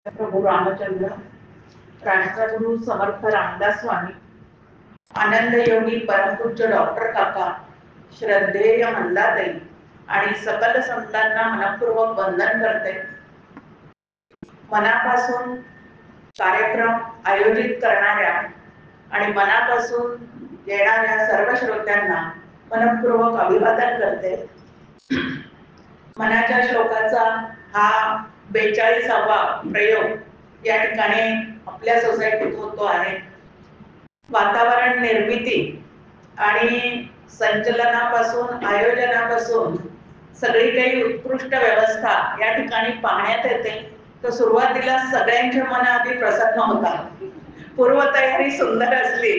प्रभू रामचंद्र, राष्ट्रगुरु समर्थ रामदास स्वामी, आनंद योगी परमपूज्य डॉक्टर काका, श्रद्धेय मंदाताई आणि सकल संतांना मनपूर्वक वंदन करते. मनापासून कार्यक्रम आयोजित करणाऱ्या आणि मनापासून येणाऱ्या सर्व श्रोत्यांना मनपूर्वक अभिवादन करते. मनाच्या श्लोकाचा हा 42वा प्रयोग या ठिकाणी आपल्या सोसायटीत होतो आहे. वातावरण निर्मिती आणि संचलनापासून आयोजनापासून सगळी काही उत्कृष्ट व्यवस्था या ठिकाणी पाहण्यात येते. तर सुरुवातीला सगळ्यांचे मन अगदी प्रसन्न होतात. पूर्वतयारी सुंदर असली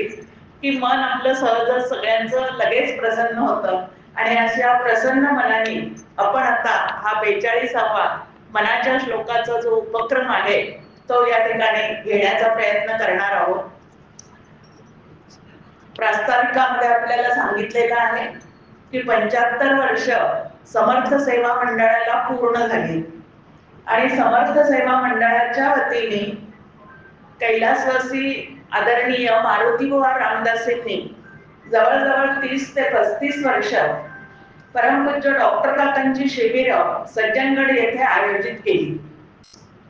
की मन आपलं सहजच सगळ्यांचं लगेच प्रसन्न होतं. आणि अशा प्रसन्न मनाने आपण आता हा 42वा मनाच्या श्लोकाचा जो उपक्रम आहे तो या ठिकाणी घेण्याचा प्रयत्न करणार आहोत. प्रास्ताविकामध्ये आपल्याला सांगितलेलं आहे की 75 वर्ष समर्थ सेवा मंडळाला पूर्ण झाली आणि समर्थ सेवा मंडळाच्या वतीने कैलासवासी आदरणीय मारुतीबुवा रामदासींनी जवळजवळ 30 ते 35 वर्ष परमपूज्य डॉक्टर काकांची शिबिरं सज्जनगड येथे आयोजित केली.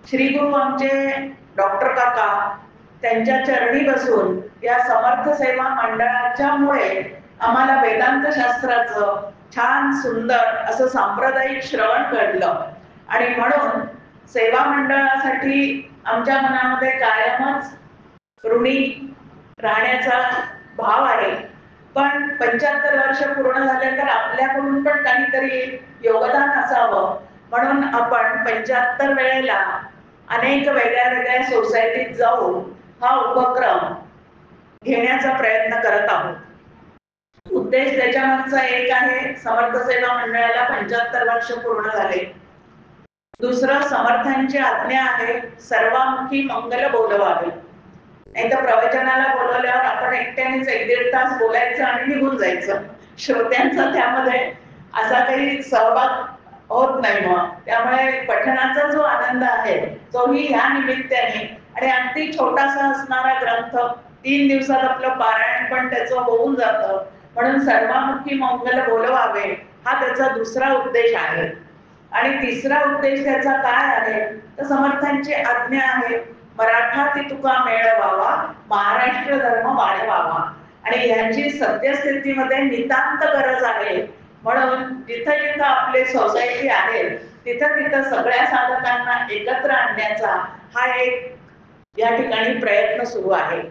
श्री गुरु आमचे डॉक्टर काका त्यांच्या चरणी बसून या समर्थ सेवा मंडळाच्या मुळे आम्हाला वेदांत शास्त्राचं छान सुंदर असं सांप्रदायिक श्रवण घडलं आणि म्हणून सेवा मंडळासाठी आमच्या मनामध्ये कायमच ऋणी राहण्याचा भाव आहे. पण 75 वर्ष पूर्ण झाले तर आपल्याकडून पण काहीतरी योगदान असावं म्हणून आपण 75 वेळेला अनेक वेगळ्या सोसायटीत जाऊन हा उपक्रम घेण्याचा प्रयत्न करत आहोत. उद्देश त्याच्यामागचा एक आहे, समर्थ सेवा मंडळाला 75 वर्ष पूर्ण झाले. दुसरं, समर्थांची आज्ञा आहे सर्वामुखी मंगल बोलवावे. नाही तर प्रवचनाला बोलवल्यावर आपण एकट्यानेच 1-1.5 तास बोलायचं आणि निघून जायचं. श्रोत्यांचा त्यामध्ये असा काही सहभाग होत नाही. मग त्यामुळे पठणाचा जो आनंद आहे तोही ह्या निमित्ताने आणि अगदी छोटासा असणारा ग्रंथ 3 दिवसात आपलं पारायण पण त्याचं होऊन जातं. म्हणून सर्वामुखी मंगल बोलवावे हा त्याचा दुसरा उद्देश आहे. आणि तिसरा उद्देश त्याचा काय आहे तर समर्थांची आज्ञा आहे मराठा ती तुका मेळवावा, महाराष्ट्र धर्म वाढवावा. आणि ह्याची सद्यस्थितीमध्ये नितांत गरज आहे. म्हणून जिथं जिथं आपले सोसायटी आहे तिथं तिथं सगळ्या साधकांना एकत्र आणण्याचा हा एक या ठिकाणी प्रयत्न सुरू आहे.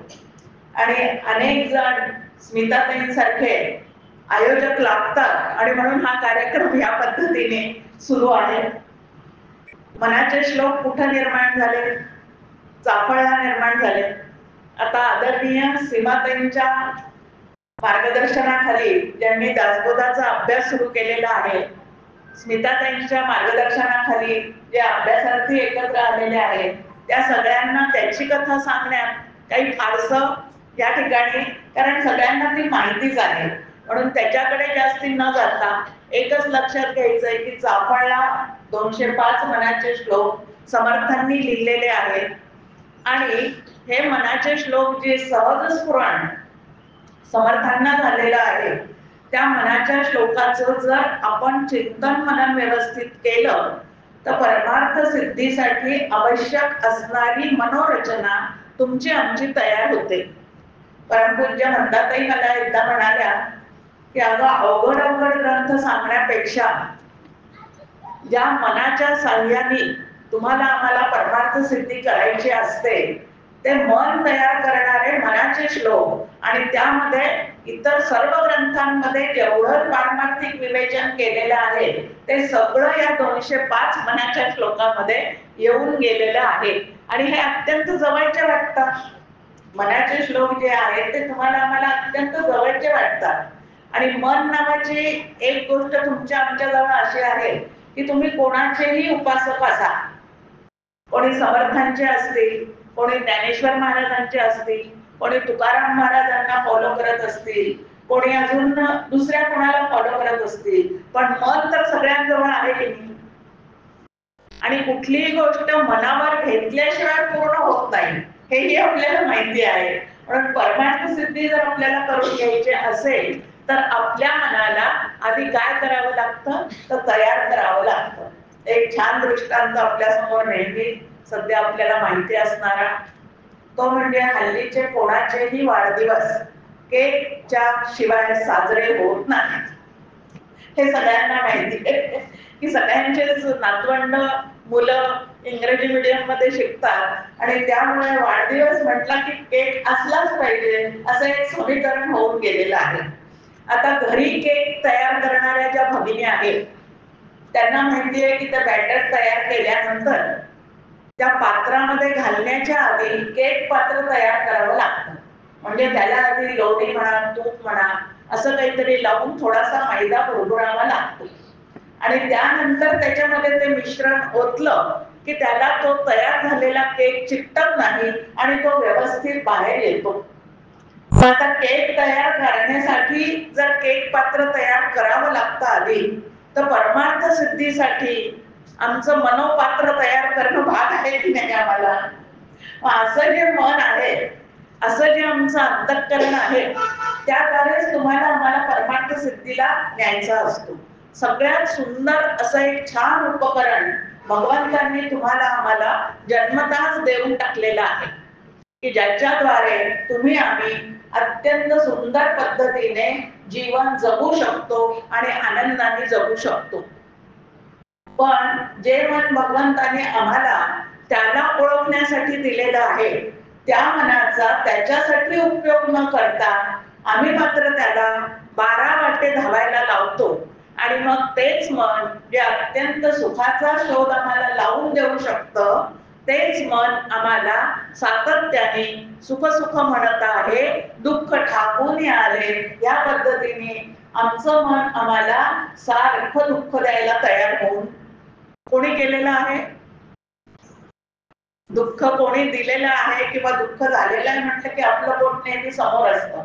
आणि अनेक जण स्मिताताईंसारखे आयोजक लागतात आणि म्हणून हा कार्यक्रम या पद्धतीने सुरू आहे. मनाचे श्लोक कुठं निर्माण झाले? चाफळला निर्माण झाले. आता आदरणीय सीमाताईंच्या मार्गदर्शनाखाली ज्यांनी दासबोधाचा अभ्यास सुरू केलेला आहे, स्मिताताईंच्या मार्गदर्शनाखाली जे अभ्यासार्थी एकत्र आलेले आहेत त्या सगळ्यांना त्याची कथा सांगण्यात काही फारसं या ठिकाणी, कारण सगळ्यांना ती माहितीच आहे म्हणून त्याच्याकडे जास्ती न जाता एकच लक्षात घ्यायचंय की चाफळला 205 मनाचे श्लोक समर्थांनी लिहिलेले आहेत. आणि हे मनाचे श्लोक जे सहज स्फुरण समर्थांना झालेलं आहे त्या मनाच्या श्लोकाचं जर आपण चिंतन मनन व्यवस्थित केलं तर परमार्थ सिद्धीसाठी आवश्यक असणारी मनोरचना तुमची आमची तयार होते. परमपूज्य मंदाताई मला एकदा म्हणाल्या की अगं अवघड ग्रंथ सांगण्यापेक्षा ज्या मनाच्या साह्याने तुम्हाला आम्हाला परमार्थ सिद्धी करायची असते ते मन तयार करणारे मनाचे श्लोक आणि त्यामध्ये इतर सर्व ग्रंथांमध्ये जेवढं पारमार्थिक विवेचन केलेलं आहे ते सगळं या 205 मनाच्या श्लोकामध्ये येऊन गेलेलं आहे. आणि हे अत्यंत जवळचे वाटतात. मनाचे श्लोक जे आहेत ते तुम्हाला आम्हाला अत्यंत जवळचे वाटतात. आणि मन नावाची एक गोष्ट तुमच्या आमच्या जवळ अशी आहे की तुम्ही कोणाचेही उपासक असा, कोणी समर्थांचे असतील, कोणी ज्ञानेश्वर महाराजांचे असतील, कोणी तुकाराम महाराजांना फॉलो करत असतील, कोणी अजून दुसऱ्या कोणाला फॉलो करत असतील, पण मन तर सगळ्यांजवळ आहे की नाही. आणि कुठलीही गोष्ट मनावर घेतल्याशिवाय पूर्ण होत नाही, हेही आपल्याला माहिती आहे. म्हणून परमार्थ सिद्धी जर आपल्याला करून घ्यायची असेल तर आपल्या मनाला आधी काय करावं लागतं, तर तयार करावं लागतं. एक छान दृष्टांत आपल्या समोर नेहमी सध्या आपल्याला माहिती असणारा, तो म्हणजे हल्लीचे कोणाचेही वाढदिवस केकच्या शिवाय साजरे होत नाहीत. हे सगळ्यांना माहिती आहे की सगळ्यांचेच नातवंड मुलं इंग्रजी मीडियम मध्ये शिकतात आणि त्यामुळे वाढदिवस म्हटला की केक असलाच पाहिजे असं एक समीकरण होऊन गेलेलं आहे. आता घरी केक तयार करणाऱ्या ज्या भगिनी आहेत त्यांना माहिती आहे की त्या बॅटर तयार केल्यानंतर त्या पात्रामध्ये घालण्याच्या आधी केक पात्र तयार करावं लागतं. म्हणजे त्याला आधी लोणी म्हणा, तूप म्हणा, असं काहीतरी लावून थोडासा मैदा भुरभुरावा लागतो आणि त्यानंतर त्याच्यामध्ये ते मिश्रण ओतलं की त्याला तो तयार झालेला केक चिकटत नाही आणि तो व्यवस्थित बाहेर येतो. आता केक तयार करण्यासाठी जर केक पात्र तयार करावं लागतं आधी, तर परमार्थ सिद्धीसाठी आमचं मनोपात्र तयार करणं भाग आहे की नाही आम्हाला. असं जे मन आहे, असं जे आमचं अंतःकरण आहे, त्याद्वारेच तुम्हाला आम्हाला परमार्थ सिद्धीला न्यायचा असतो. सगळ्यात सुंदर असं एक छान उपकरण भगवंतांनी तुम्हाला आम्हाला जन्मताच देऊन टाकलेलं आहे की ज्याच्याद्वारे तुम्ही आम्ही अत्यंत सुंदर पद्धतीने जीवन जगू शकतो आणि आनंदाने जगू शकतो. पण जे मन भगवंताने आम्हाला त्याला ओळखण्यासाठी दिलेलं आहे, त्या मनाचा त्याच्यासाठी उपयोग न करता आम्ही मात्र त्याला 12 वाटे धावायला लावतो आणि मग तेच मन जे अत्यंत सुखाचा शोध आम्हाला लावून देऊ शकतं, तेच मन आम्हाला सातत्याने सुख सुख म्हणत आहे, दुःख ठाकून आले, या पद्धतीने आमचं मन आम्हाला सारखं दुःख द्यायला तयार होऊन कोणी केलेलं आहे. दुःख कोणी दिलेलं आहे किंवा दुःख झालेलं आहे म्हटलं की आपलं पोट नेहमी समोर असतं.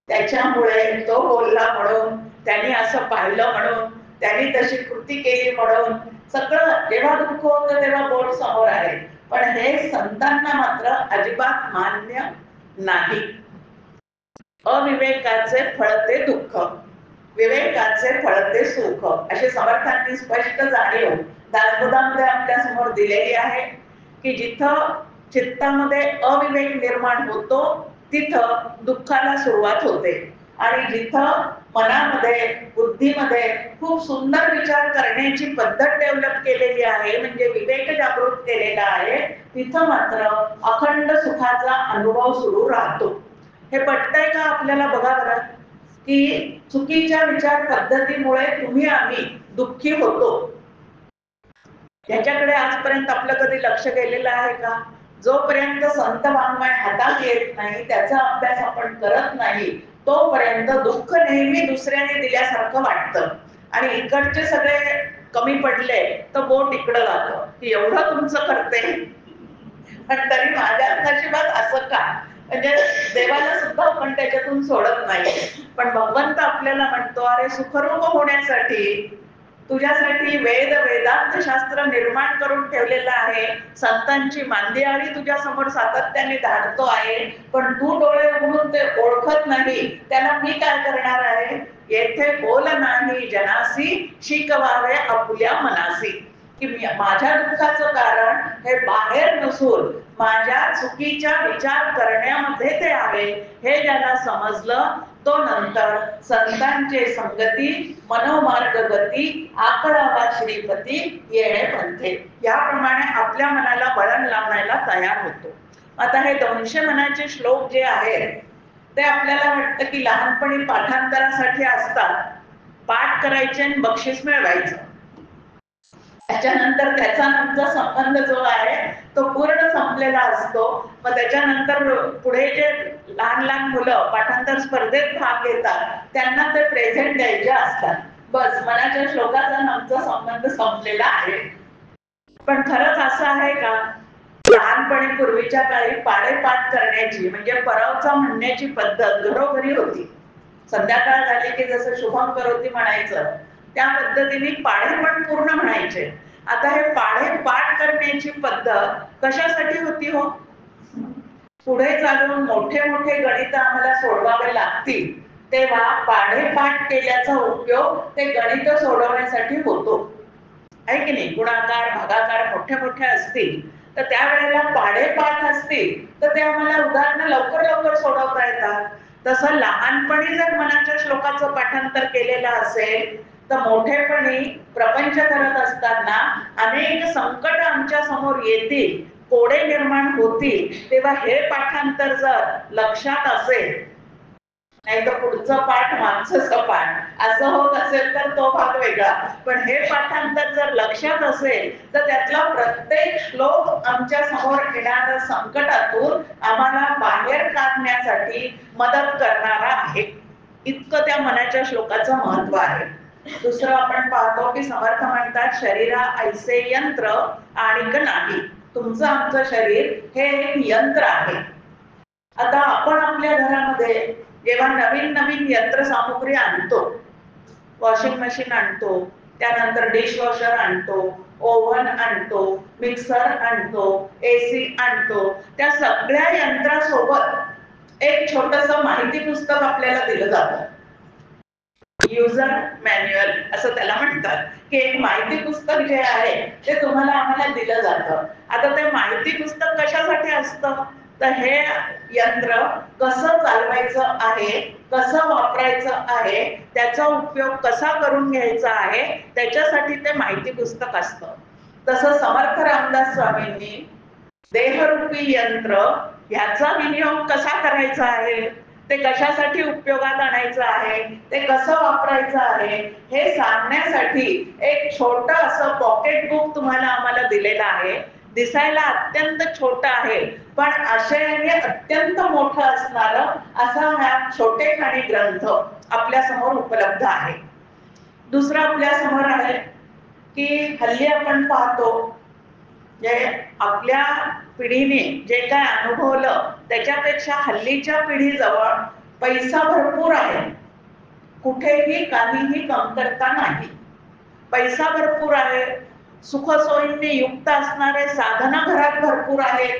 त्याच्यामुळे तो बोलला म्हणून, त्यांनी असं पाहिलं म्हणून, त्यांनी तशी कृती केली म्हणून सगळं जेव्हा दुःख होतं तेव्हा बोट समोर आहे. पण हे संतांना मात्र अजिबात मान्य नाही. अविवेकाचे फळते दुःख, विवेकाचे फळते सुख, असे समर्थांनी स्पष्ट जाणीव दासबोधामध्ये आपल्या समोर दिलेली आहे की जिथं चित्तामध्ये अविवेक निर्माण होतो तिथं दुःखाला सुरुवात होते आणि जिथं मनामध्ये बुद्धीमध्ये खूप सुंदर विचार करण्याची पद्धत डेव्हलप केलेली आहे, म्हणजे विवेक जागृत केलेला आहे, तिथं मात्र अखंड सुखाचा अनुभव सुरू राहतो. हे पटतंय का आपल्याला? बघा बरं की चुकीच्या विचार पद्धतीमुळे तुम्ही आम्ही दुःखी होतो. याच्याकडे आजपर्यंत आपलं कधी लक्ष गेलेलं आहे का? जोपर्यंत संत वाङ्मय हातात येत नाही, त्याचा अभ्यास आपण करत नाही, तोपर्यंत दुःख नेहमी दुसऱ्याने दिल्यासारखं वाटतं आणि इकडचे सगळे कमी पडले तर बोट इकडं जातं की एवढं तुमचं करते पण तरी माझ्या नशिबात असं का. म्हणजे देवाला सुद्धा आपण त्याच्यातून सोडत नाही. पण भगवंत आपल्याला म्हणतो, अरे सुखरूप होण्यासाठी तुझ्यासाठी वेद वेदांत शास्त्र निर्माण करून ठेवलेलं आहे, संतांची मांदियाळी तुझ्या समोर सातत्याने धाडतो आहे, पण तू डोळे उघडून ते ओळखत नाही. त्याला मी काय करणार आहे? येथे बोल नाही जनासी, शिकवावे आपुल्या मनासी. की माझ्या दुःखाचं कारण हे बाहेर नसून माझ्या चुकीच्या विचार करण्यामध्ये ते आहे, हे ज्याला समजलं तो नंतर संतांचे संगती, मनोमार्ग गती, आकळावा श्रीपती, येणे पंथे, याप्रमाणे आपल्या मनाला वळण लावण्याला तयार होतो. आता हे 200 मनाचे श्लोक जे आहेत ते आपल्याला वाटतं की लहानपणी पाठांतरासाठी असतात, पाठ करायचे आणि बक्षीस मिळवायचं, त्याच्यानंतर त्याचा नंतर संबंध जो आहे तो पूर्ण संपलेला असतो. मग त्याच्यानंतर पुढे जे लहान लहान मुलं पाठांतर स्पर्धेत भाग घेतात त्यांना ते प्रेझेंट द्यायचे असतात. बस मनाच्या श्लोकाचा आमचा संबंध संपलेला आहे. पण खरंच असं आहे का? लहानपणी पूर्वीच्या काळी पाढेपाठ करण्याची म्हणजे परावचा म्हणण्याची पद्धत घरोघरी होती. संध्याकाळ झाली की जसं शुभम करोती म्हणायचं त्या पद्धतीने पाढे पण पूर्ण म्हणायचे आता हे पाढे पाठ करण्याची पद्धत कशासाठी होती हो? पुढे चालून मोठे मोठे गणित आम्हाला सोडवावे लागतील तेव्हा पाढेपाठ केल्याचा उपयोग ते गणित सोडवण्यासाठी होतो, आहे की नाही? गुणाकार भागाकार मोठे मोठे असतील तर त्यावेळेला पाढेपाठ असतील तर ते आम्हाला उदाहरणं लवकर लवकर सोडवता येतात. तसं लहानपणी जर मनाच्या श्लोकाचं पाठांतर केलेलं असेल तर मोठेपणी प्रपंच करत असताना अनेक संकट आमच्या समोर येतील, कोडे निर्माण होतील, तेव्हा हे पाठांतर जर लक्षात असेल, नाही तर पुढचं पाठ मागचं सपाट असं होत असेल तर तो भाग वेगळा, पण हे पाठांतर जर लक्षात असेल तर त्यातला प्रत्येक श्लोक आमच्या समोर येणाऱ्या संकटातून आम्हाला बाहेर काढण्यासाठी मदत करणारा आहे. इतकं त्या मनाच्या श्लोकाचं महत्व आहे. दुसरं आपण पाहतो की समर्थ म्हणतात शरीरा ऐसे यंत्र आणिक नाही. तुमचं आमचं शरीर हे एक यंत्र आहे. आता आपण आपल्या घरामध्ये जेव्हा नवीन नवीन यंत्रसामुग्री आणतो, वॉशिंग मशीन आणतो, त्यानंतर डिशवॉशर आणतो, ओव्हन आणतो, मिक्सर आणतो, AC आणतो, त्या सगळ्या यंत्रासोबत एक छोटंसं माहिती पुस्तक आपल्याला दिलं जातं. युजर मॅन्युअल असं त्याला म्हणतात, की एक माहिती पुस्तक जे आहे ते तुम्हाला आम्हाला दिलं जातं. आता ते माहिती पुस्तक कशासाठी असतं? तर हे यंत्र कसं चालवायचं आहे, कसं वापरायचं आहे, त्याचा उपयोग कसा करून घ्यायचा आहे, त्याच्यासाठी ते माहिती पुस्तक असतं. तसं समर्थ रामदास स्वामींनी देहरूपी यंत्र ह्याचा विनियोग कसा करायचा आहे, ते कशासाठी उपयोगात आणायचं आहे, ते कसं वापरायचं आहे हे सांगण्यासाठी एक छोटं असं पॉकेट बुक तुम्हाला आम्हाला दिलेलं आहे. दिसायला अत्यंत छोटं आहे पण आशयाने अत्यंत मोठं असणारं असा हा छोटेखानी ग्रंथ आपल्या समोर उपलब्ध आहे. दुसरं आपल्या समोर आहे की हल्ली आपण पाहतो जे आपल्या पिढीने जे काय अनुभवलं त्याच्यापेक्षा हल्लीच्या पिढीजवळ पैसा भरपूर आहे, कुठेही काहीही कमतरता नाही. पैसा भरपूर आहे, सुखसोयींनी युक्त असणारे साधनं घरात भरपूर आहेत.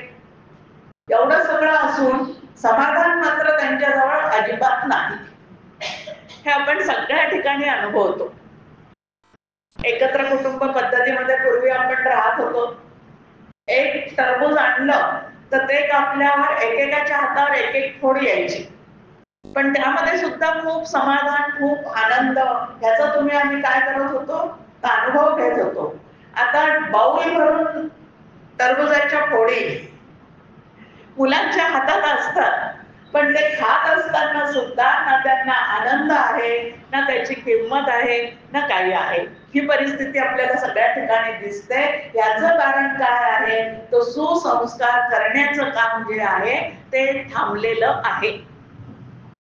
एवढं सगळं असून समाधान मात्र त्यांच्याजवळ अजिबात नाही. हे आपण सगळ्या ठिकाणी अनुभवतो. एकत्र कुटुंब पद्धतीमध्ये पूर्वी आपण राहत होतो. एक टरबूज आणलं तर ते कापल्यावर एकेकाच्या हातावर एक एक फोड यायची, पण त्यामध्ये सुद्धा खूप समाधान, खूप आनंद ह्याचा तुम्ही आम्ही काय करत होतो, अनुभव घेत होतो. आता बाऊल भरून टरबुजाच्या फोडी मुलांच्या हातात असतात, पण ते खात असताना सुद्धा ना त्यांना आनंद आहे, ना त्याची किंमत आहे, ना काही आहे. ही परिस्थिती आपल्याला सगळ्या ठिकाणी दिसते. याचं कारण काय आहे, तो सुसंस्कार करण्याचं काम जे आहे ते थांबलेलं आहे.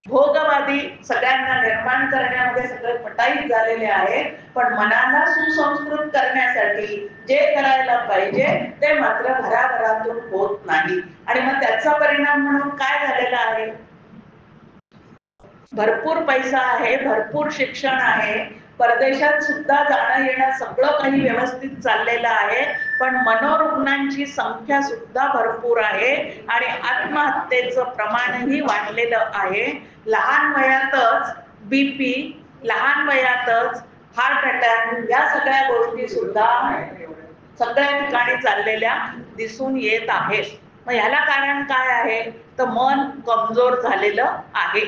भोगवादी सगळ्यांना निर्माण करण्यामध्ये सगळे पटाईत झालेले आहे, पण मनाला सुसंस्कृत करण्यासाठी जे करायला पाहिजे ते मात्र घराघरातून होत नाही. आणि मग त्याचा परिणाम म्हणून काय झालेला आहे, भरपूर पैसा आहे, भरपूर शिक्षण आहे, परदेशात सुद्धा जाणं येणं सगळं काही व्यवस्थित चाललेलं आहे, पण मनोरुग्णांची संख्या सुद्धा भरपूर आहे आणि आत्महत्येचं प्रमाणही वाढलेलं आहे. लहान वयातच BP, लहान वयातच हार्ट अटॅक या सगळ्या गोष्टी सुद्धा सगळ्या ठिकाणी चाललेल्या दिसून येत आहेत. मग ह्याला कारण काय आहे, तर मन कमजोर झालेलं आहे.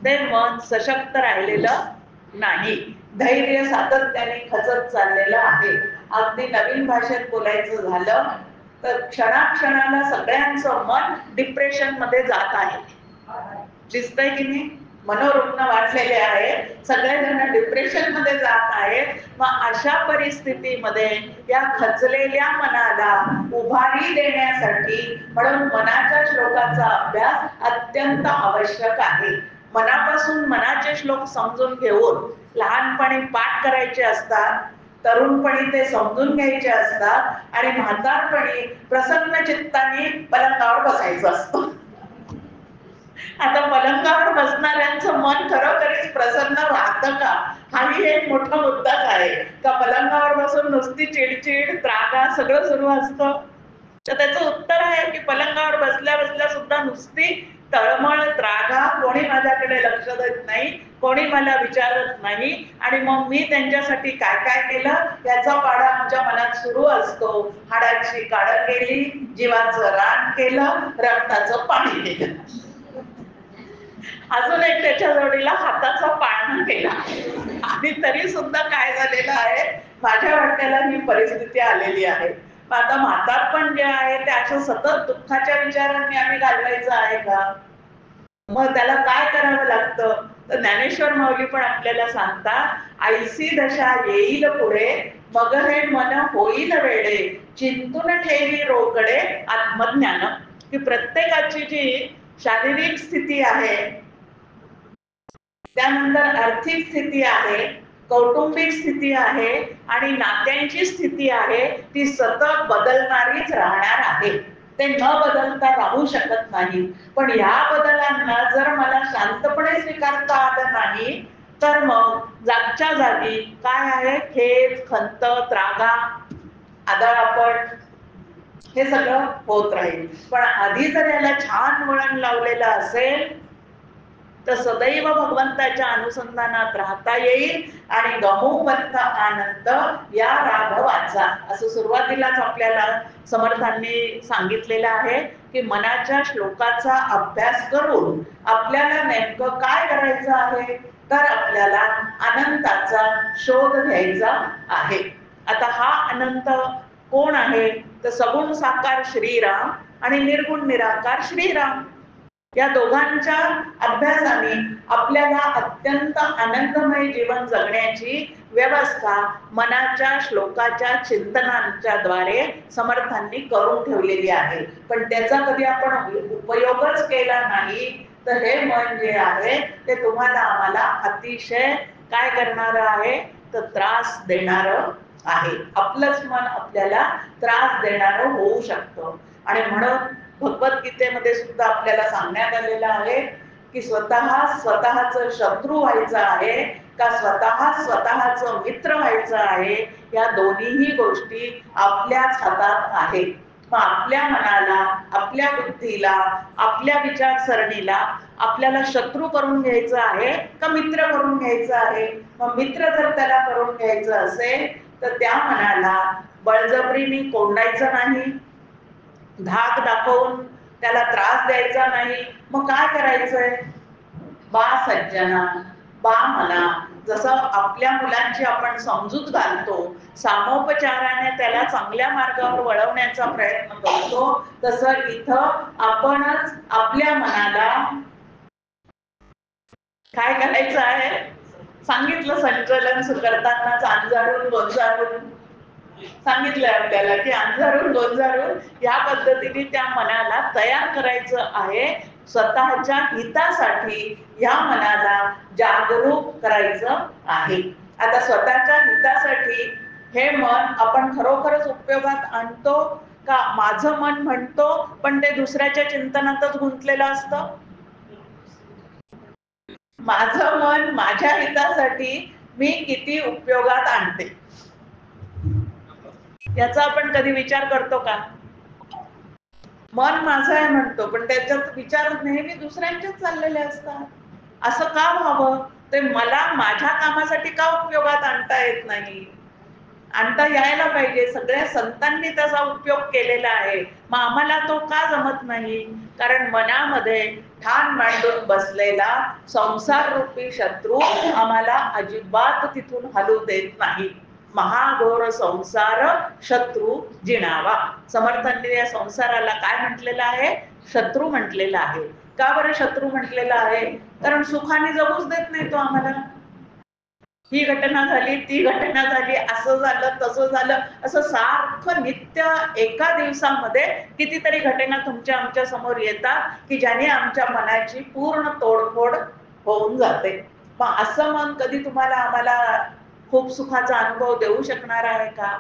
ते मन सशक्त राहिलेलं नाही, धैर्य सातत्याने खचत चाललेलं आहे. अगदी नवीन भाषेत बोलायचं झालं तर क्षणाक्षणाला सगळ्यांचं मन डिप्रेशन मध्ये जात आहे. दिसतंय की नाही, मनोरुग्ण वाढलेले आहेत, सगळेजण डिप्रेशन मध्ये जात आहेत. मग अशा परिस्थितीमध्ये या खचलेल्या मनाला उभारी देण्यासाठी म्हणून मनाच्या श्लोकाचा अभ्यास अत्यंत आवश्यक आहे. मनापासून मनाचे श्लोक समजून घेऊन लहानपणी पाठ करायचे असतात, तरुणपणी ते समजून घ्यायचे असतात आणि म्हातारपणी प्रसन्न चित्ताने पलंगावर बसायचं असतं. आता पलंगावर बसणाऱ्यांचं मन खरोखरीच प्रसन्न राहतं का, हाही एक मोठा मुद्दाच आहे. का पलंगावर बसून नुसती चिडचिड, त्रागा सगळं सुरू असतं? तर त्याचं उत्तर आहे की पलंगावर बसल्या बसल्या सुद्धा नुसती तळमळ, त्रागा, कोणी माझ्याकडे लक्ष देत नाही, कोणी मला विचारत नाही, आणि मग मी त्यांच्यासाठी काय काय केलं याचा पाडा आमच्या मनात सुरू असतो. हाडाची काढ केली, जीवाचं रान केलं, रक्ताचं पाणी केलं, अजून एक त्याच्या जोडीला हाताचा पाळणा केला. आणि तरी सुद्धा काय झालेलं आहे, माझ्या वाट्याला ही परिस्थिती आलेली आहे. आता म्हातारपण जे आहे ते असं सतत दुःखाच्या विचारांनी आम्ही घालवायचं आहे का? मग त्याला काय करावं लागतं? तर ज्ञानेश्वर माऊली पण आपल्याला सांगतात, ऐसी दशा येईल पुढे, मग हे मन होईल वेडे, चिंतून ठेवी रोकडे आत्मज्ञान. की प्रत्येकाची जी शारीरिक स्थिती आहे, त्यानंतर आर्थिक स्थिती आहे, कौटुंबिक स्थिती आहे आणि नात्यांची स्थिती आहे, ती सतत बदलणारीच राहणार आहे. ते न बदलता राहू शकत नाही. पण या बदलांना जर मला शांतपणे स्वीकारता आलं नाही, तर मग जागच्या जागी काय आहे, खेद, खंत, त्रागा, आदळापट, हे सगळं होत राहील. पण आधी जर याला छान वळण लावलेलं असेल तर सदैव भगवंताच्या अनुसंधानात राहता येईल. आणि गमोपंथ आनंद या राघवाचा, असं सुरुवातीलाच आपल्याला समर्थांनी सांगितलेलं आहे की मनाच्या श्लोकाचा अभ्यास करून आपल्याला नेमकं काय करायचं आहे, तर आपल्याला अनंताचा शोध घ्यायचा आहे. आता हा अनंत कोण आहे, तर सगुण साकार श्रीराम आणि निर्गुण निराकार श्रीराम, या दोघांच्या अभ्यासाने आपल्याला अत्यंत आनंदमय जीवन जगण्याची व्यवस्था मनाच्या श्लोकाच्या चिंतनांच्या द्वारे समर्थांनी करून ठेवलेली आहे. पण त्याचा कधी आपण उपयोगच केला नाही, तर हे मन जे आहे ते तुम्हाला आम्हाला अतिशय काय करणार आहे, तर त्रास देणार आहे. आपलंच मन आपल्याला त्रास देणार होऊ शकतं. आणि म्हणून भगवद्गीतेमध्ये सुद्धा आपल्याला सांगण्यात आलेलं आहे की स्वतःच शत्रू व्हायचं आहे का स्वतःच मित्र व्हायचं आहे, या दोन्हीही गोष्टी आपल्याच हातात आहेत. मग आपल्या मनाला, आपल्या बुद्धीला, आपल्या विचारसरणीला आपल्याला शत्रू करून घ्यायचं आहे का मित्र करून घ्यायचं आहे? मग मित्र जर त्याला करून घ्यायचं असेल तर त्या मनाला बळजबरीने कोंडायचं नाही, धाक दाखवून त्याला त्रास द्यायचा नाही. मग काय करायचंय? बा सज्जना, बा मना, जसं आपल्या मुलांची आपण समजूत घालतो, सामोपचाराने त्याला चांगल्या मार्गावर वळवण्याचा प्रयत्न करतो, तसं इथं आपणच आपल्या मनाला काय करायचं आहे, सांगितलं संचलन करताना अंजारून गोंजारून सांगितलंय आपल्याला की अंधारून गोंजारून या पद्धतीने त्या मनाला तयार करायचं आहे. स्वतःच्या हितासाठी या मनाला जागरूक करायचं आहे. आता स्वतःच्या हितासाठी हे मन आपण खरोखरच उपयोगात आणतो का? माझं मन म्हणतो पण ते दुसऱ्याच्या चिंतनातच गुंतलेलं असतं. माझं मन माझ्या हितासाठी मी किती उपयोगात आणते, याचा आपण कधी विचार करतो का? मन माझं आहे म्हणतो पण त्याच्यात विचार नेहमी दुसऱ्यांचेच चाललेले असतात. असं का व्हावं? ते मला माझ्या कामासाठी का उपयोगात आणता येत नाही? आणता यायला पाहिजे. सगळ्या संतांनी त्याचा उपयोग केलेला आहे. मग आम्हाला तो का जमत नाही? कारण मनामध्ये ठाण मांडून बसलेला संसार रूपी शत्रू आम्हाला अजिबात तिथून हलू देत नाही. महाघोर संसार शत्रू जिणावा. समर्थांनी या संसाराला काय म्हटलेलं आहे? शत्रू म्हटलेलं आहे. का बरं शत्रू म्हटलेलं आहे? कारण सुखाने जगूच देत नाही तो आम्हाला. ही घटना झाली, ती घटना झाली, असं झालं, तसं झालं, असं सारखं नित्य एका दिवसामध्ये कितीतरी घटना तुमच्या आमच्या समोर येतात की ज्याने आमच्या मनाची पूर्ण तोडफोड होऊन जाते. मग असं मन कधी तुम्हाला आम्हाला खूप सुखाचा अनुभव देऊ शकणार आहे का?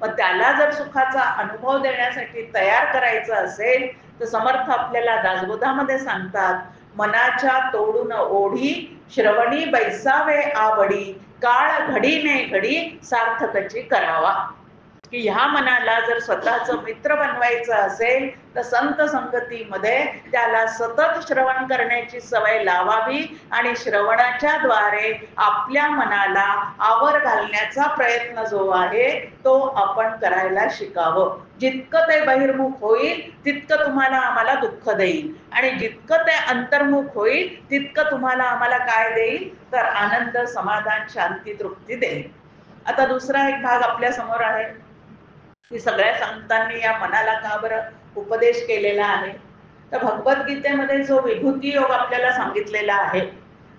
मग त्याला जर सुखाचा अनुभव देण्यासाठी तयार करायचं असेल तर समर्थ आपल्याला दासबोधामध्ये सांगतात मनाच्या तोडून ओढी, श्रवणी बैसावे आवडी, काळ घडीने घडी सार्थकची करावा. की ह्या मनाला जर स्वतःचं मित्र बनवायचं असेल तर संत संगतीमध्ये त्याला सतत श्रवण करण्याची सवय लावावी आणि श्रवणाच्या द्वारे आपल्या मनाला आवर घालण्याचा प्रयत्न जो आहे तो आपण करायला शिकावं. जितकं ते बहिर्मुख होईल तितकं तुम्हाला आम्हाला दुःख देईल आणि जितकं ते अंतर्मुख होईल तितकं तुम्हाला आम्हाला काय देईल तर आनंद, समाधान, शांती, तृप्ती देईल. आता दुसरा एक भाग आपल्या समोर आहे की सगळ्या संतांनी या मनाला का बरं उपदेश केलेला आहे. तर भगवद्गीतेमध्ये जो विभूती योग आपल्याला सांगितलेला आहे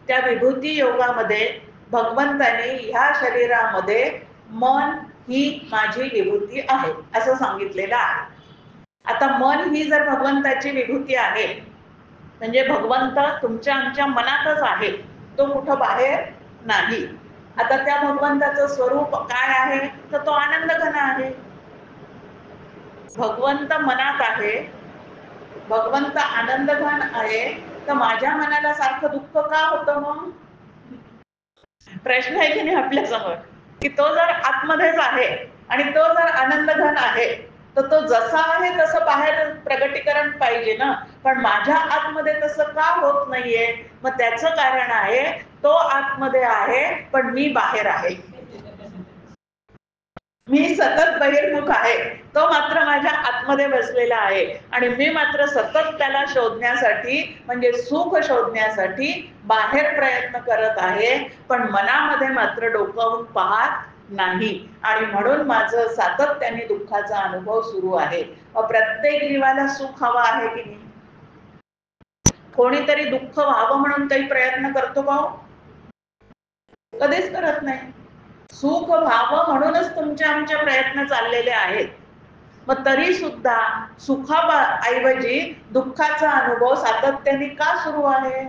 त्या विभूती योगामध्ये भगवंताने ह्या शरीरामध्ये मन ही माझी विभूती आहे असं सांगितलेलं आहे. आता मन ही जर भगवंताची विभूती आहे म्हणजे भगवंत तुमच्या आमच्या मनातच आहे, तो कुठं बाहेर नाही. आता त्या भगवंताचं स्वरूप काय आहे तर तो आनंद घन आहे. भगवंत मनात आहे, भगवंत आनंद घन आहे, तर माझ्या मनाला सारखं दुःख का होतं मग? प्रश्न आहे की नाही आपल्या समोर की तो जर आतमध्येच आहे आणि तो जर आनंद घन आहे तर तो जसा आहे तसं बाहेर प्रगटीकरण पाहिजे ना, पण माझ्या आतमध्ये तसं का होत नाहीये? मग त्याचं कारण आहे तो आतमध्ये आहे पण मी बाहेर आहे. मी सतत बहिर्मुख आहे, तो मात्र माझ्या आतमध्ये बसलेला आहे आणि मी मात्र सतत त्याला शोधण्यासाठी म्हणजे सुख शोधण्यासाठी बाहेर प्रयत्न करत आहे, पण मनामध्ये मात्र डोकावून पाहत नाही आणि म्हणून माझं सातत्याने दुःखाचा अनुभव सुरू आहे. प्रत्येक जीवाला सुख हवं आहे की नाही? कोणीतरी दुःख व्हावं म्हणून काही प्रयत्न करतो का? कधीच करत नाही. सुख व्हावं म्हणूनच तुमचे आमचे प्रयत्न चाललेले आहेत. मग तरी सुद्धा सुखाऐवजी दुःखाचा अनुभव सातत्याने का सुरू आहे?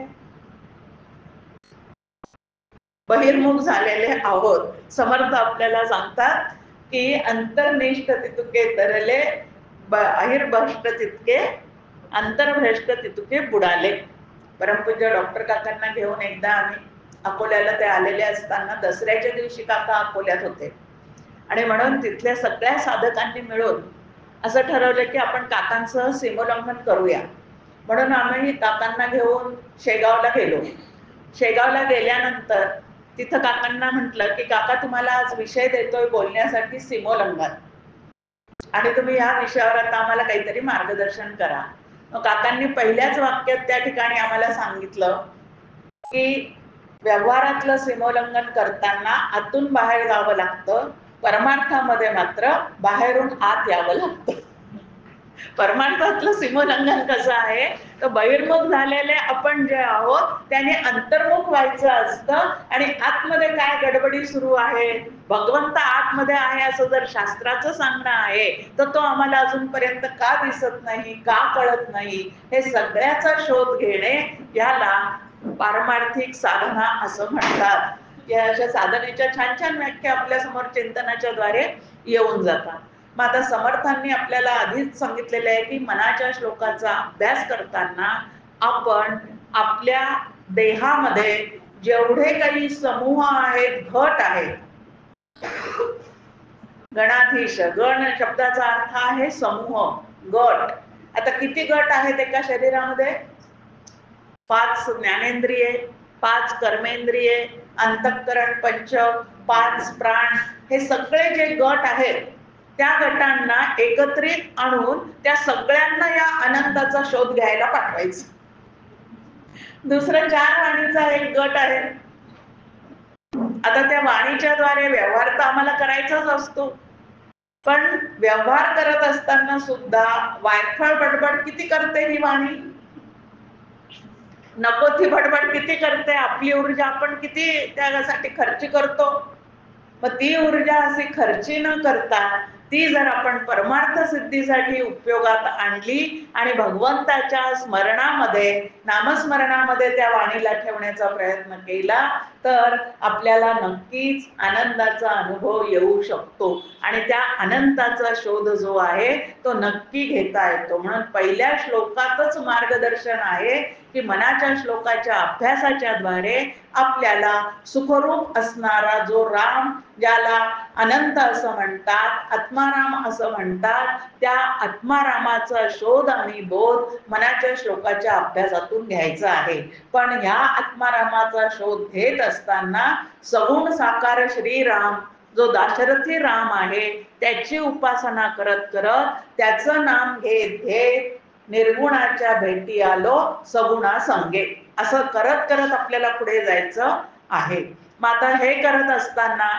बहिर्मुख झालेले आहोत. समर्थ आपल्याला सांगतात की अंतर्निष्ठ तितुके तरले, बहिर्भ्रष्ट तितके, अंतर्भ्रष्ट तितुके बुडाले. परमपूज्य डॉक्टर काकांना घेऊन एकदा आम्ही अकोल्याला ते आलेले असताना दसऱ्याच्या दिवशी काका अकोल्यात होते आणि म्हणून तिथल्या सगळ्या साधकांनी मिळून असं ठरवलं की आपण काकांसह सीमोल्लंघन करूया. म्हणून आम्ही काकांना घेऊन शेगावला गेलो. शेगावला गेल्यानंतर तिथं काकांना म्हटलं की काका तुम्हाला आज विषय देतोय बोलण्यासाठी सीमोल्लंघन आणि तुम्ही या विषयावर आता आम्हाला काहीतरी मार्गदर्शन करा. मग काकांनी पहिल्याच वाक्यात त्या ठिकाणी आम्हाला सांगितलं की व्यवहारातलं सीमोल्लंघन करताना आतून बाहेर जावं लागतं, परमार्थामध्ये मात्र बाहेरून आत यावं लागतं. परमार्थातलं सीमोल्लंघन कसं आहे तर बहिर्मुख झालेले आपण जे आहोत त्याने अंतर्मुख व्हायचं असतं आणि आतमध्ये काय गडबडी सुरू आहे, भगवंत आतमध्ये आहे असं जर शास्त्राचं सांगणं आहे तर तो आम्हाला अजूनपर्यंत का दिसत नाही, का कळत नाही, हे सगळ्याचा शोध घेणे याला पारमार्थिक साधना असं म्हणतात. या अशा साधनेच्या छान छान व्याख्या आपल्या समोर चिंतनाच्या द्वारे येऊन जातात. मग आता समर्थांनी आपल्याला आधीच सांगितलेलं आहे की मनाच्या श्लोकाचा अभ्यास करताना आपण आपल्या देहामध्ये जेवढे काही समूह आहेत, घट आहेत, गणाधीश, गण शब्दाचा अर्थ आहे समूह, गट. आता किती गट आहेत एका शरीरामध्ये? 5 ज्ञानेंद्रिये, 5 कर्मेंद्रिये, अंतःकरण पंच, 5 प्राण, हे सगळे जे गट आहेत त्या गटांना एकत्रित आणून त्या सगळ्यांना या अनंताचा शोध घ्यायला पाठवायचं. दुसरं 4 वाणीचा एक गट आहे. आता त्या वाणीच्या द्वारे व्यवहार तर आम्हाला करायचाच असतो, पण व्यवहार करत असताना सुद्धा वायफळ बडबड किती करते ही वाणी, नको ती बडबड किती करते, आपली ऊर्जा आपण किती त्यासाठी खर्च करतो. मग ती ऊर्जा अशी खर्ची न करता ती जर आपण परमार्थ सिद्धीसाठी उपयोगात आणली आणि भगवंताच्या स्मरणामध्ये, नामस्मरणामध्ये त्या वाणीला ठेवण्याचा प्रयत्न केला तर आपल्याला नक्कीच आनंदाचा अनुभव येऊ शकतो आणि त्या आनंदाचा शोध जो आहे तो नक्की घेता येतो. म्हणून पहिल्या श्लोकातच मार्गदर्शन आहे की मनाच्या श्लोकाच्या अभ्यासाच्या द्वारे आपल्याला सुखरूप असणारा जो राम, ज्याला अनंत असं म्हणतात, आत्माराम असं म्हणतात, त्या आत्मारामाचा शोध आणि बोध मनाच्या श्लोकाच्या अभ्यासातून घ्यायचा आहे. पण ह्या आत्मारामाचा शोध घेत असताना सगुण साकार श्रीराम जो दाशरथी राम आहे त्याची उपासना करत करत त्याचं नाम घेत घेत निर्गुणाच्या भेटी आलो सगुणा संगे असं करत करत आपल्याला पुढे जायचं आहे. मग आता हे करत असताना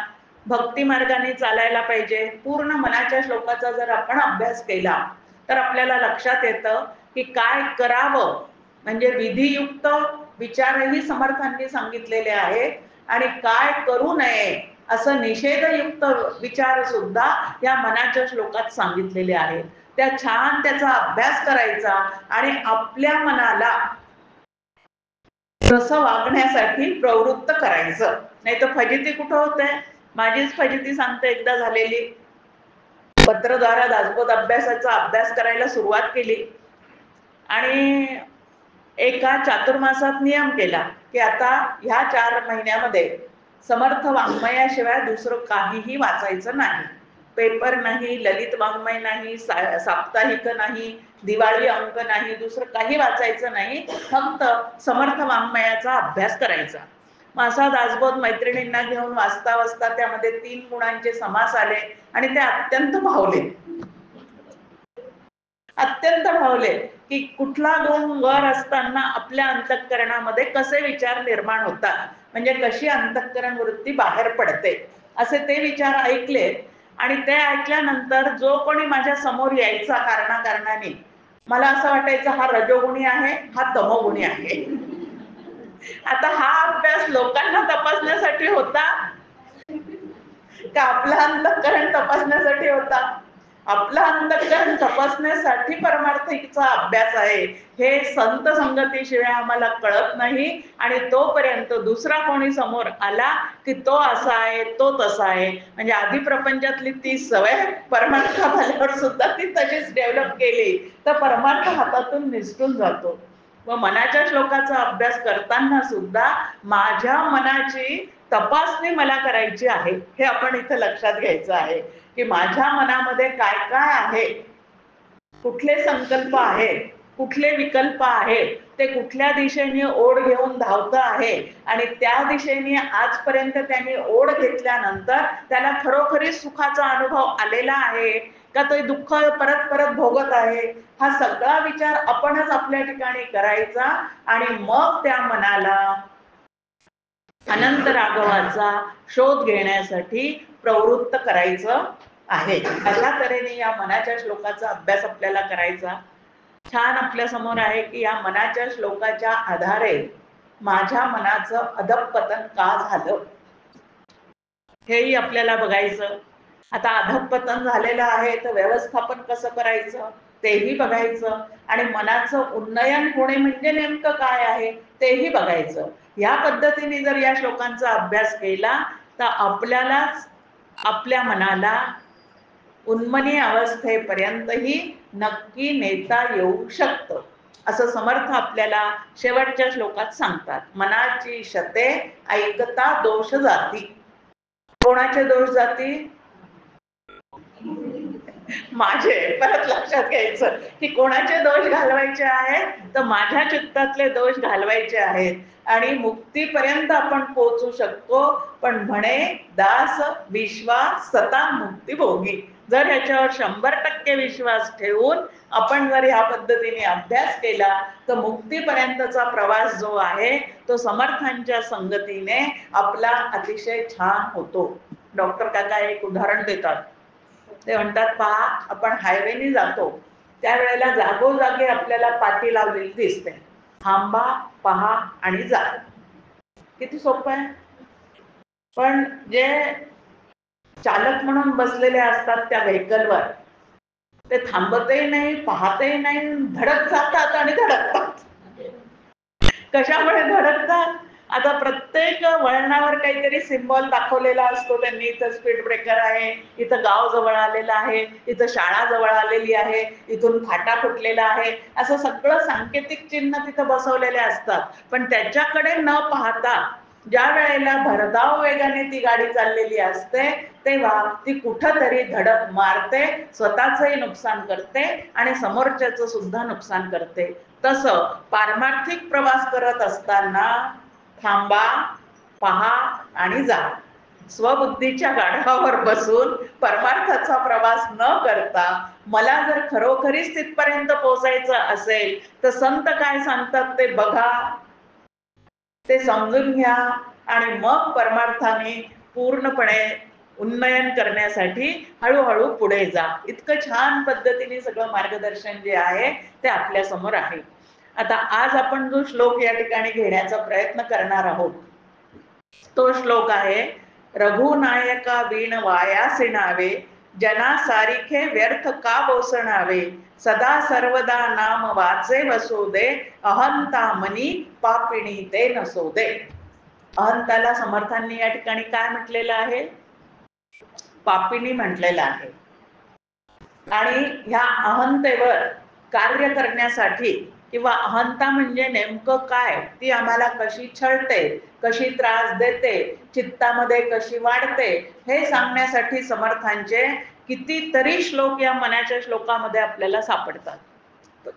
भक्ती मार्गाने चालायला पाहिजे. पूर्ण मनाच्या श्लोकाचा जर आपण अभ्यास केला तर आपल्याला लक्षात येतं की काय करावं, म्हणजे विधियुक्त विचारही समर्थांनी सांगितलेले आहेत आणि काय करू नये असं निषेधयुक्त विचार सुद्धा या मनाच्या श्लोकात सांगितलेले आहेत. त्या छान त्याचा अभ्यास करायचा आणि आपल्या मनाला तसं वागण्यासाठी प्रवृत्त करायचं. नाही तर फजिती कुठं होते? माझीच फजिती सांगते. एकदा झालेली, पत्रद्वारा दासबोध अभ्यासाचा अभ्यास करायला सुरुवात केली आणि एका चातुर्मासात नियम केला की आता ह्या 4 महिन्यामध्ये समर्थ वाङ्मयाशिवाय दुसरं काहीही वाचायचं नाही. पेपर नाही, ललित वाङ्मय नाही, साप्ताहिक नाही, दिवाळी अंक नाही, दुसरं काही वाचायचं नाही, फक्त समर्थ वाङ्मयाचा अभ्यास करायचा. असा दासबोध मैत्रिणींना घेऊन वाचता वाचता त्यामध्ये 3 गुणांचे समास आले आणि ते अत्यंत भावले. अत्यंत भावले की कुठला गुण वर असताना आपल्या अंतःकरणामध्ये कसे विचार निर्माण होतात, म्हणजे कशी अंतःकरण वृत्ती बाहेर पडते, असे ते विचार ऐकले. आणि ते ऐकल्यानंतर जो कोणी माझ्या समोर यायचा कारणाने मला असं वाटायचं हा रजोगुणी आहे, हा तमोगुणी आहे. आता हा अभ्यास लोकांना तपासण्यासाठी होता का आपलं अंतःकरण तपासण्यासाठी होता? आपलं अंतःकरण तपासण्यासाठी परमार्थीचा अभ्यास आहे हे संत संगतीशिवाय आम्हाला कळत नाही. आणि तोपर्यंत दुसरा कोणी समोर आला की तो असा आहे, तो तसा आहे, म्हणजे आधी प्रपंचातली ती सवय परमार्थात आल्यावर सुद्धा ती तशीच डेव्हलप केली तर परमार्थ हातातून निसटून जातो. व मनाच्या श्लोकाचा अभ्यास करताना सुद्धा माझ्या मनाची तपासणी मला करायची आहे हे आपण इथं लक्षात घ्यायचं आहे की माझ्या मनामध्ये काय काय आहे, कुठले संकल्प आहेत, कुठले विकल्प आहेत, ते कुठल्या दिशेने ओढ घेऊन धावतं आहे आणि त्या दिशेने आजपर्यंत त्यांनी ओढ घेतल्यानंतर त्याला खरोखरी सुखाचा अनुभव आलेला आहे का तो दुःख परत परत भोगत आहे, हा सगळा विचार आपणच आपल्या ठिकाणी करायचा आणि मग त्या मनाला अनंत राघवाचा शोध घेण्यासाठी प्रवृत्त करायचं आहे. अशा तऱ्हेने या मनाच्या श्लोकाचा अभ्यास आपल्याला करायचा. छान आपल्या समोर आहे की या मनाच्या श्लोकाच्या आधारे माझ्या मनाचं अधःपतन का झालं हेही आपल्याला बघायचं. आता अधःपतन झालेलं आहे तर व्यवस्थापन कसं करायचं तेही बघायचं आणि मनाचं उन्नयन होणे म्हणजे नेमकं काय आहे तेही बघायचं. या पद्धतीने जर या श्लोकांचा अभ्यास केला तर आपल्यालाच आपल्या मनाला उन्मनी अवस्थेपर्यंतही नक्की नेता येऊ शकतं असं समर्थ आपल्याला शेवटच्या श्लोकात सांगतात. मनाची शते ऐकता दोष जाती. कोणाचे दोष जाती? माझे. परत लक्षात घ्यायचं की कोणाचे दोष घालवायचे आहेत तर माझ्या चित्तातले दोष घालवायचे आहेत आणि मुक्तीपर्यंत आपण पोहोचू शकतो. पण म्हणे दास विश्वास सता मुक्ती भोगी. जर ह्याच्यावर 100% विश्वास ठेवून आपण जर ह्या पद्धतीने अभ्यास केला तर मुक्तीपर्यंतचा प्रवास जो आहे तो समर्थांच्या संगतीने आपला अतिशय छान होतो. डॉक्टर काका एक उदाहरण देतात. ते म्हणतात पहा आपण हायवेने जातो त्यावेळेला जागोजागी आपल्याला पाटी लावलेली दिसते, थांबा, पहा आणि जा. किती सोपं आहे. पण जे चालक म्हणून बसलेले असतात त्या व्हेकलवर ते थांबतही नाही, पाहतही नाही, धडक जातात आणि धडकतात. कशामुळे धडकतात? आता प्रत्येक वळणावर काहीतरी सिम्बॉल दाखवलेला असतो त्यांनी. इथं स्पीड ब्रेकर आहे, इथं गाव जवळ आलेलं आहे, इथं शाळा जवळ आलेली आहे, इथून फाटा फुटलेला आहे, असं सगळं सांकेतिक चिन्ह तिथं बसवलेले असतात. पण त्याच्याकडे न पाहता ज्या वेळेला भरधाव वेगाने ती गाडी चाललेली असते तेव्हा ती कुठंतरी धडक मारते, स्वतःचंही नुकसान करते आणि समोरच्याचं सुद्धा नुकसान करते. तसं पारमार्थिक प्रवास करत असताना थांबा, पहा आणि जा. स्वबुद्धीच्या गाढवावर बसून परमार्थाचा प्रवास न करता मला जर खरोखरीच तिथपर्यंत पोहोचायचं असेल तर संत काय सांगतात ते बघा, ते समजून घ्या आणि मग परमार्थाने पूर्णपणे उन्नयन करण्यासाठी हळूहळू पुढे जा. इतकं छान पद्धतीने सगळं मार्गदर्शन जे आहे ते आपल्या समोर आहे. आता आज आपण जो श्लोक या ठिकाणी घेण्याचा प्रयत्न करणार आहोत तो श्लोक आहे, रघुनायका वीण वायासी नावे, जना सारिखे व्यर्थ का बोसणावे, सदा सर्वदा नाम वाचे वसोदे, अहंता मनी पापिणी ते नसोदे. अहंताला समर्थांनी या ठिकाणी काय म्हटलेलं आहे? पापिणी म्हटलेलं आहे. आणि ह्या अहंतेवर कार्य करण्यासाठी किंवा अहंता म्हणजे नेमकं काय, ती आम्हाला कशी छळते, कशी त्रास देते, चित्तामध्ये कशी वाढते, हे सांगण्यासाठी समर्थांचे कितीतरी श्लोक या मनाच्या श्लोकामध्ये आपल्याला सापडतात.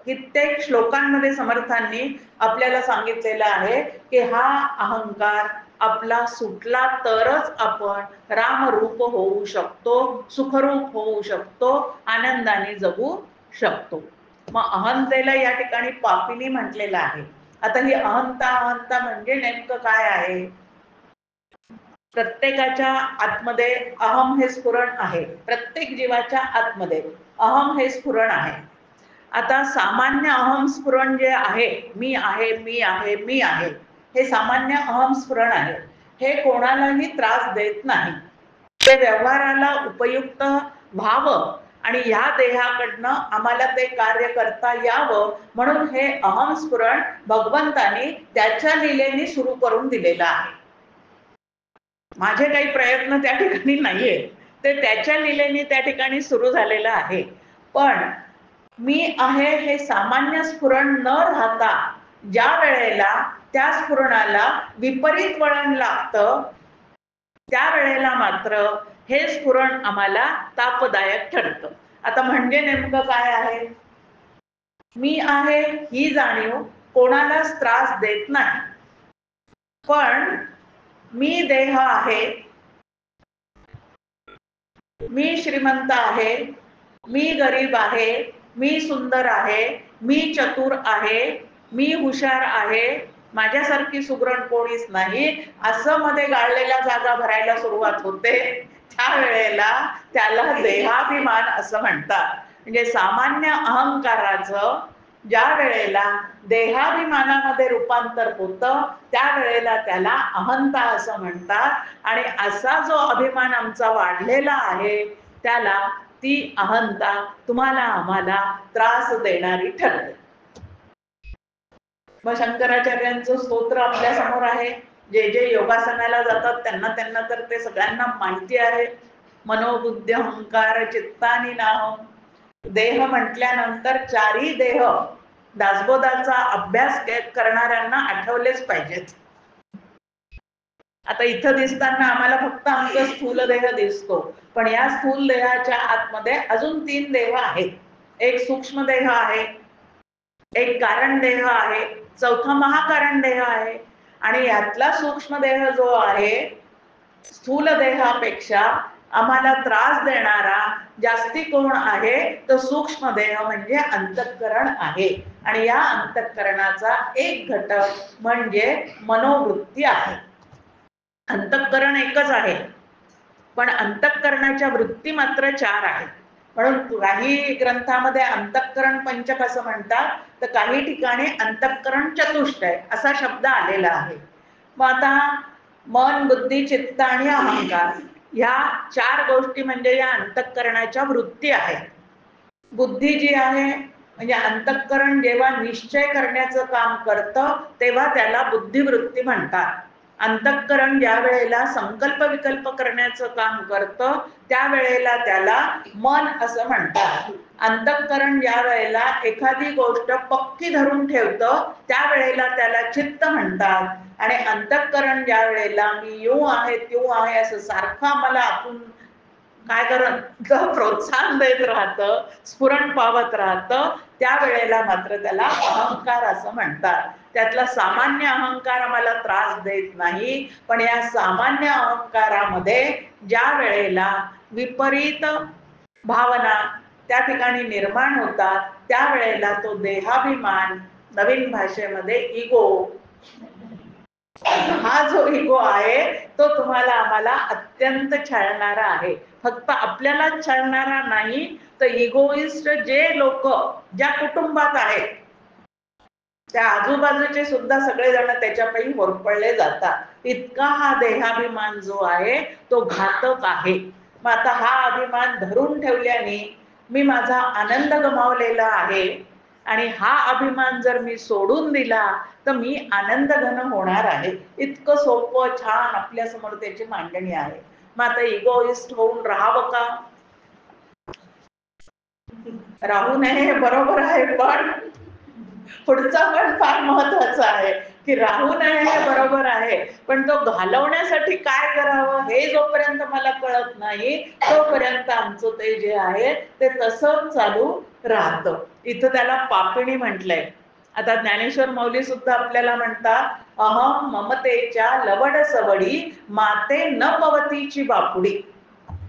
कित्येक श्लोकांमध्ये समर्थांनी आपल्याला सांगितलेलं आहे की हा अहंकार आपला सुटला तरच आपण रामरूप होऊ शकतो, सुखरूप होऊ शकतो, आनंदाने जगू शकतो. मग अहंतेला या ठिकाणी पापिनी म्हटलेलं आहे. आता ही अहंता म्हणजे नेमकं काय आहे? प्रत्येकाच्या आतमध्ये अहम हे स्फुरण आहे. प्रत्येक जीवाच्या आतमध्ये अहम हे स्फुरण आहे. आता सामान्य अहम स्फुरण जे आहे, मी आहे, मी आहे, मी आहे, हे सामान्य अहम स्फुरण आहे. हे कोणालाही त्रास देत नाही. ते व्यवहाराला उपयुक्त व्हावं आणि या देहाकडनं आम्हाला ते कार्य करता यावं म्हणून हे अहम स्फुरण भगवंतानी त्याच्या लीलेने सुरू करून दिलेलं आहे. माझे काही प्रयत्न त्या ठिकाणी नाहीये, ते त्याच्या लीलेने त्या ठिकाणी सुरू झालेलं आहे. पण मी आहे हे सामान्य स्फुरण न राहता ज्या वेळेला त्या स्फुरणाला विपरीत वळण लागतं त्या वेळेला मात्र हे स्फुरण आम्हाला तापदायक ठरतं. आता म्हणजे नेमकं काय आहे? मी आहे ही जाणीव कोणालाच त्रास देत नाही. पण मी देह आहे, मी श्रीमंत आहे, मी गरीब आहे, मी सुंदर आहे, मी चतुर आहे, मी हुशार आहे, माझ्यासारखी सुगरण कोणीच नाही, असं मध्ये गाळलेल्या जागा भरायला सुरुवात होते. त्यावेळेला त्याला देहाभिमान असं म्हणतात. म्हणजे सामान्य अहंकाराचं ज्या वेळेला देहाभिमानामध्ये रूपांतर होतं त्यावेळेला त्याला अहंता असं म्हणतात. आणि असा जो अभिमान आमचा वाढलेला आहे त्याला ती अहंता तुम्हाला आम्हाला त्रास देणारी ठरते. मग शंकराचार्यांचं स्तोत्र आपल्या समोर आहे. जे जे योगासनाला जातात त्यांना तर ते सगळ्यांना माहिती आहे. मनोबुद्धी अहंकार चित्तानी नाहम. देह म्हटल्यानंतर चारही देह दासबोधाचा अभ्यास करणाऱ्यांना आठवलेच पाहिजेत. आता इथं दिसताना आम्हाला फक्त आमचा स्थूल देह दिसतो, पण या स्थूल देहाच्या आतमध्ये अजून 3 देह आहेत. एक सूक्ष्म देह आहे, एक कारण देह आहे, चौथा महाकारण देह आहे. आणि यातला सूक्ष्म देह जो आहे स्थूल देहापेक्षा आम्हाला त्रास देणारा जास्ती कोण आहे? तर सूक्ष्म देह म्हणजे अंतःकरण आहे. आणि या अंतःकरणाचा एक घटक म्हणजे मनोवृत्ती आहे. अंतःकरण एकच आहे पण अंतःकरणाच्या वृत्ती मात्र 4 आहेत. म्हणून काही ग्रंथामध्ये अंतःकरण पंचक असं म्हणतात, तर काही ठिकाणी अंतःकरण चतुष्टय असा शब्द आलेला आहे. मग आता मन, बुद्धी, चित्त आणि अहंकार ह्या 4 गोष्टी म्हणजे या अंतःकरणाच्या वृत्ती आहेत. बुद्धी जी आहे म्हणजे अंतःकरण जेव्हा निश्चय करण्याचं काम करतं तेव्हा त्याला बुद्धिवृत्ती म्हणतात. अंतःकरण ज्या वेळेला संकल्प विकल्प करण्याचं काम करतं त्यावेळेला त्याला मन असं म्हणतात. अंतःकरण ज्या वेळेला एखादी गोष्ट पक्की धरून ठेवतं त्यावेळेला त्याला चित्त म्हणतात. आणि अंतःकरण ज्या वेळेला मी येऊ आहे त्यों आहे असं सारखं मला आपण काय करत प्रोत्साहन देत राहतं, स्फुरण पावत राहतं, त्यावेळेला मात्र त्याला अहंकार असं म्हणतात. त्यातला सामान्य अहंकार आम्हाला त्रास देत नाही, पण या सामान्य अहंकारामध्ये ज्या वेळेला विपरीत भावना त्या ठिकाणी निर्माण होतात त्यावेळेला तो देहाभिमान, नवीन भाषेमध्ये इगो, हा जो इगो आहे तो तुम्हाला आम्हाला अत्यंत छळणारा आहे. फक्त आपल्यालाच छळणारा नाही तर इगोइस्ट जे लोक ज्या कुटुंबात आहेत त्या आजूबाजूचे सुद्धा सगळेजण त्याच्यापायी होरपळले जातात. इतका हा देहाभिमान जो आहे तो घातक आहे. मग आता हा अभिमान धरून ठेवल्याने मी माझा आनंद गमावलेला आहे आणि हा अभिमान जर मी सोडून दिला तर मी आनंद घन होणार आहे. इतकं सोपं छान आपल्या समोर त्याची मांडणी आहे. मग आता इगोइस्ट होऊन राहावं का? राहू नये, बरोबर आहे, पण पुढचा पण फार महत्वाचा आहे की राहू नये हे बरोबर आहे, पण तो घालवण्यासाठी काय करावं हे जोपर्यंत मला कळत नाही तोपर्यंत आमचं ते जे आहे ते तसंच चालू राहतं. इथं त्याला पापिणी म्हटलंय. आता ज्ञानेश्वर माऊली सुद्धा आपल्याला म्हणतात, अहम ममतेच्या लवड सवडी माते न पवतीची बापुडी.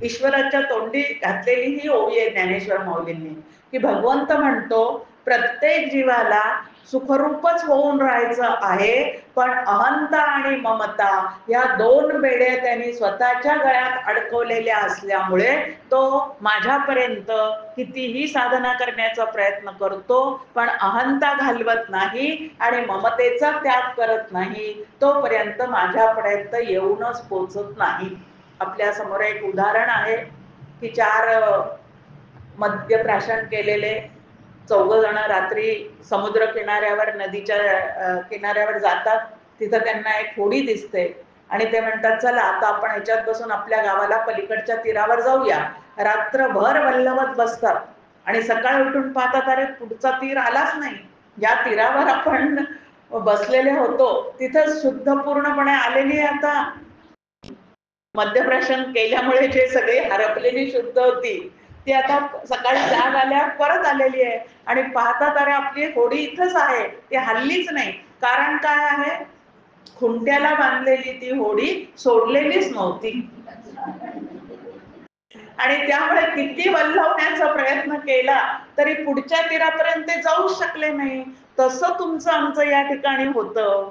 ईश्वराच्या तोंडी घातलेली ही ओवी आहे ज्ञानेश्वर माऊलींनी, की भगवंत म्हणतो प्रत्येक जीवाला सुखरूपच होऊन राहायचं आहे, पण अहंता आणि ममता या दोन बेड्या त्यांनी स्वतःच्या गळ्यात अडकवलेल्या असल्यामुळे तो माझ्यापर्यंत कितीही साधना करण्याचा प्रयत्न करतो पण अहंता घालवत नाही आणि ममतेचा त्याग करत नाही, तोपर्यंत माझ्यापर्यंत येऊनच पोचत नाही. आपल्या समोर एक उदाहरण आहे की 4 मद्यप्राशन केलेले 4 जण रात्री समुद्र किनाऱ्यावर, नदीच्या किनाऱ्यावर जातात. तिथं त्यांना एक होडी दिसते आणि ते म्हणतात चला आता आपण ह्याच्यात बसून आपल्या गावाला पलीकडच्या तीरावर जाऊया. रात्रभर वल्लवत बसतात आणि सकाळी उठून पाहतात अरे पुढचा तीर आलाच नाही. ज्या तीरावर आपण बसलेले होतो तिथं शुद्ध पूर्णपणे आलेली आहे. आता मद्यप्राशन केल्यामुळे जे सगळे हरपलेली शुद्ध होती ती आता सकाळी जाग आल्या परत आलेली आहे आणि पाहतात अरे आपली होडी इथंच आहे, ती हल्लीच नाही. कारण काय आहे? खुंट्याला बांधलेली ती होडी सोडलेलीच नव्हती आणि त्यामुळे किती वल्लवण्याचा प्रयत्न केला तरी पुढच्या तीरापर्यंत ते जाऊच शकले नाही. तसं तुमचं आमचं या ठिकाणी होतं.